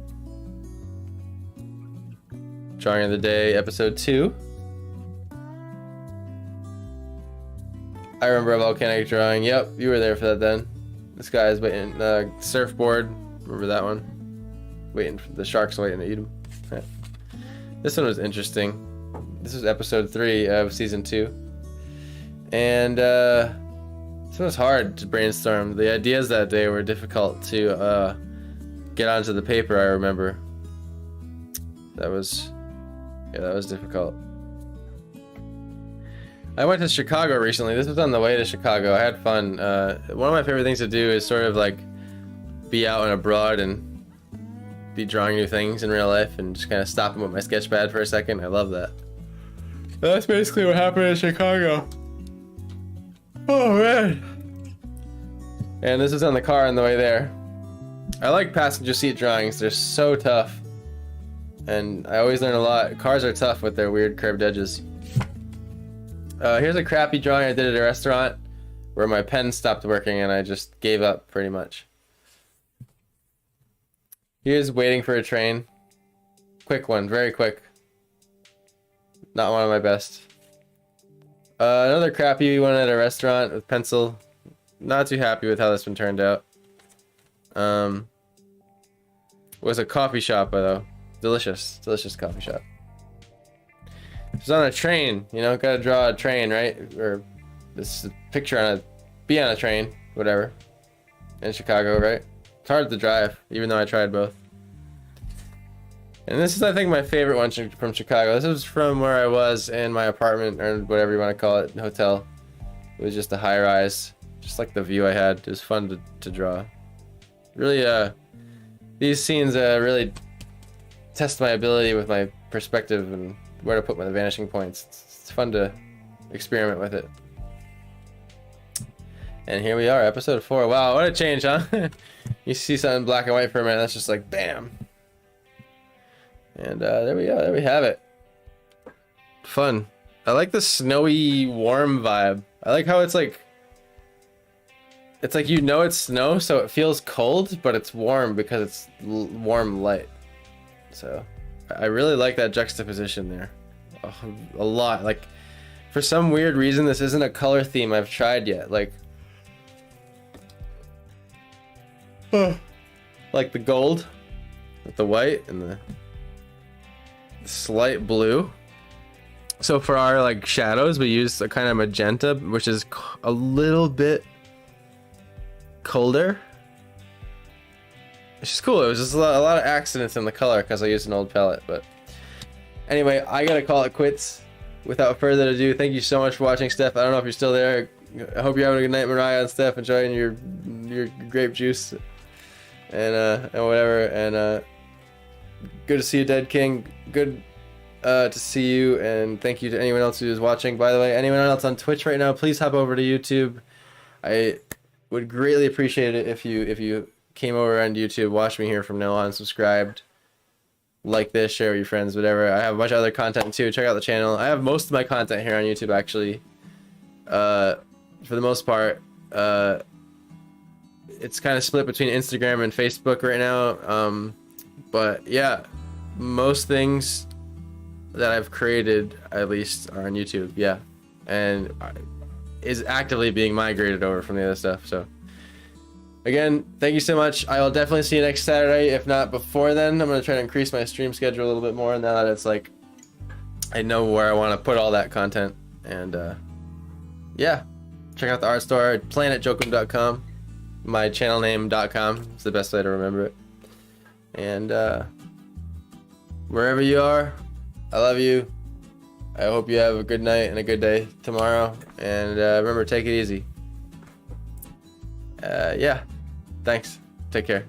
Drawing of the day, episode 2. I remember a volcanic drawing. Yep, you were there for that then. This guy is waiting, surfboard. Remember that one? Waiting for the sharks waiting to eat him. Yeah. This one was interesting. This was episode 3 of season 2. And this one was hard to brainstorm. The ideas that day were difficult to get onto the paper, I remember. That was difficult. I went to Chicago recently. This was on the way to Chicago. I had fun. One of my favorite things to do is sort of like be out and abroad and be drawing new things in real life and just kind of stopping with my sketch pad for a second. I love that. That's basically what happened in Chicago. Oh man. And this is on the car on the way there. I like passenger seat drawings. They're so tough. And I always learn a lot. Cars are tough with their weird curved edges. Here's a crappy drawing I did at a restaurant where my pen stopped working and I just gave up pretty much. Here's waiting for a train. Quick one, very quick. Not one of my best. Another crappy one at a restaurant with pencil. Not too happy with how this one turned out. Was a coffee shop though. Delicious coffee shop. It was on a train, you know, gotta draw a train, right? Or this picture on be on a train, whatever. In Chicago, right? It's hard to drive, even though I tried both. And this is, I think, my favorite one from Chicago. This was from where I was in my apartment, or whatever you want to call it, hotel. It was just a high-rise, just like the view I had. It was fun to draw. Really, these scenes really test my ability with my perspective and where to put my vanishing points. It's fun to experiment with it. And here we are, episode 4. Wow, what a change, huh? You see something black and white for a minute, that's just like, bam. And there we go, there we have it. Fun. I like the snowy, warm vibe. I like how it's like you know it's snow, so it feels cold, but it's warm because it's warm light. So I really like that juxtaposition there. A lot. Like, for some weird reason, this isn't a color theme I've tried yet. Like the gold with the white and the slight blue. So for our like shadows, we use a kind of magenta, which is a little bit colder. It's just cool. It was just a lot of accidents in the color because I used an old palette. But anyway, I gotta call it quits. Without further ado, thank you so much for watching, Steph. I don't know if you're still there. I hope you're having a good night, Mariah and Steph, enjoying your grape juice and whatever. And good to see you, Dead King. Good to see you, and thank you to anyone else who is watching. By the way, anyone else on Twitch right now, please hop over to YouTube. I would greatly appreciate it if you came over on YouTube, watch me here from now on, subscribed, like this, share with your friends, whatever. I have a bunch of other content too. Check out the channel. I have most of my content here on YouTube actually. For the most part, it's kind of split between Instagram and Facebook right now. But yeah, most things that I've created at least are on YouTube. Yeah, and is actively being migrated over from the other stuff. So again, thank you so much. I will definitely see you next Saturday, if not before then. I'm gonna try to increase my stream schedule a little bit more now that it's like I know where I want to put all that content. And yeah, check out the art store, planetjokum.com, my channel name.com is the best way to remember it. And wherever you are, I love you. I hope you have a good night and a good day tomorrow. And remember, take it easy. Yeah, thanks. Take care.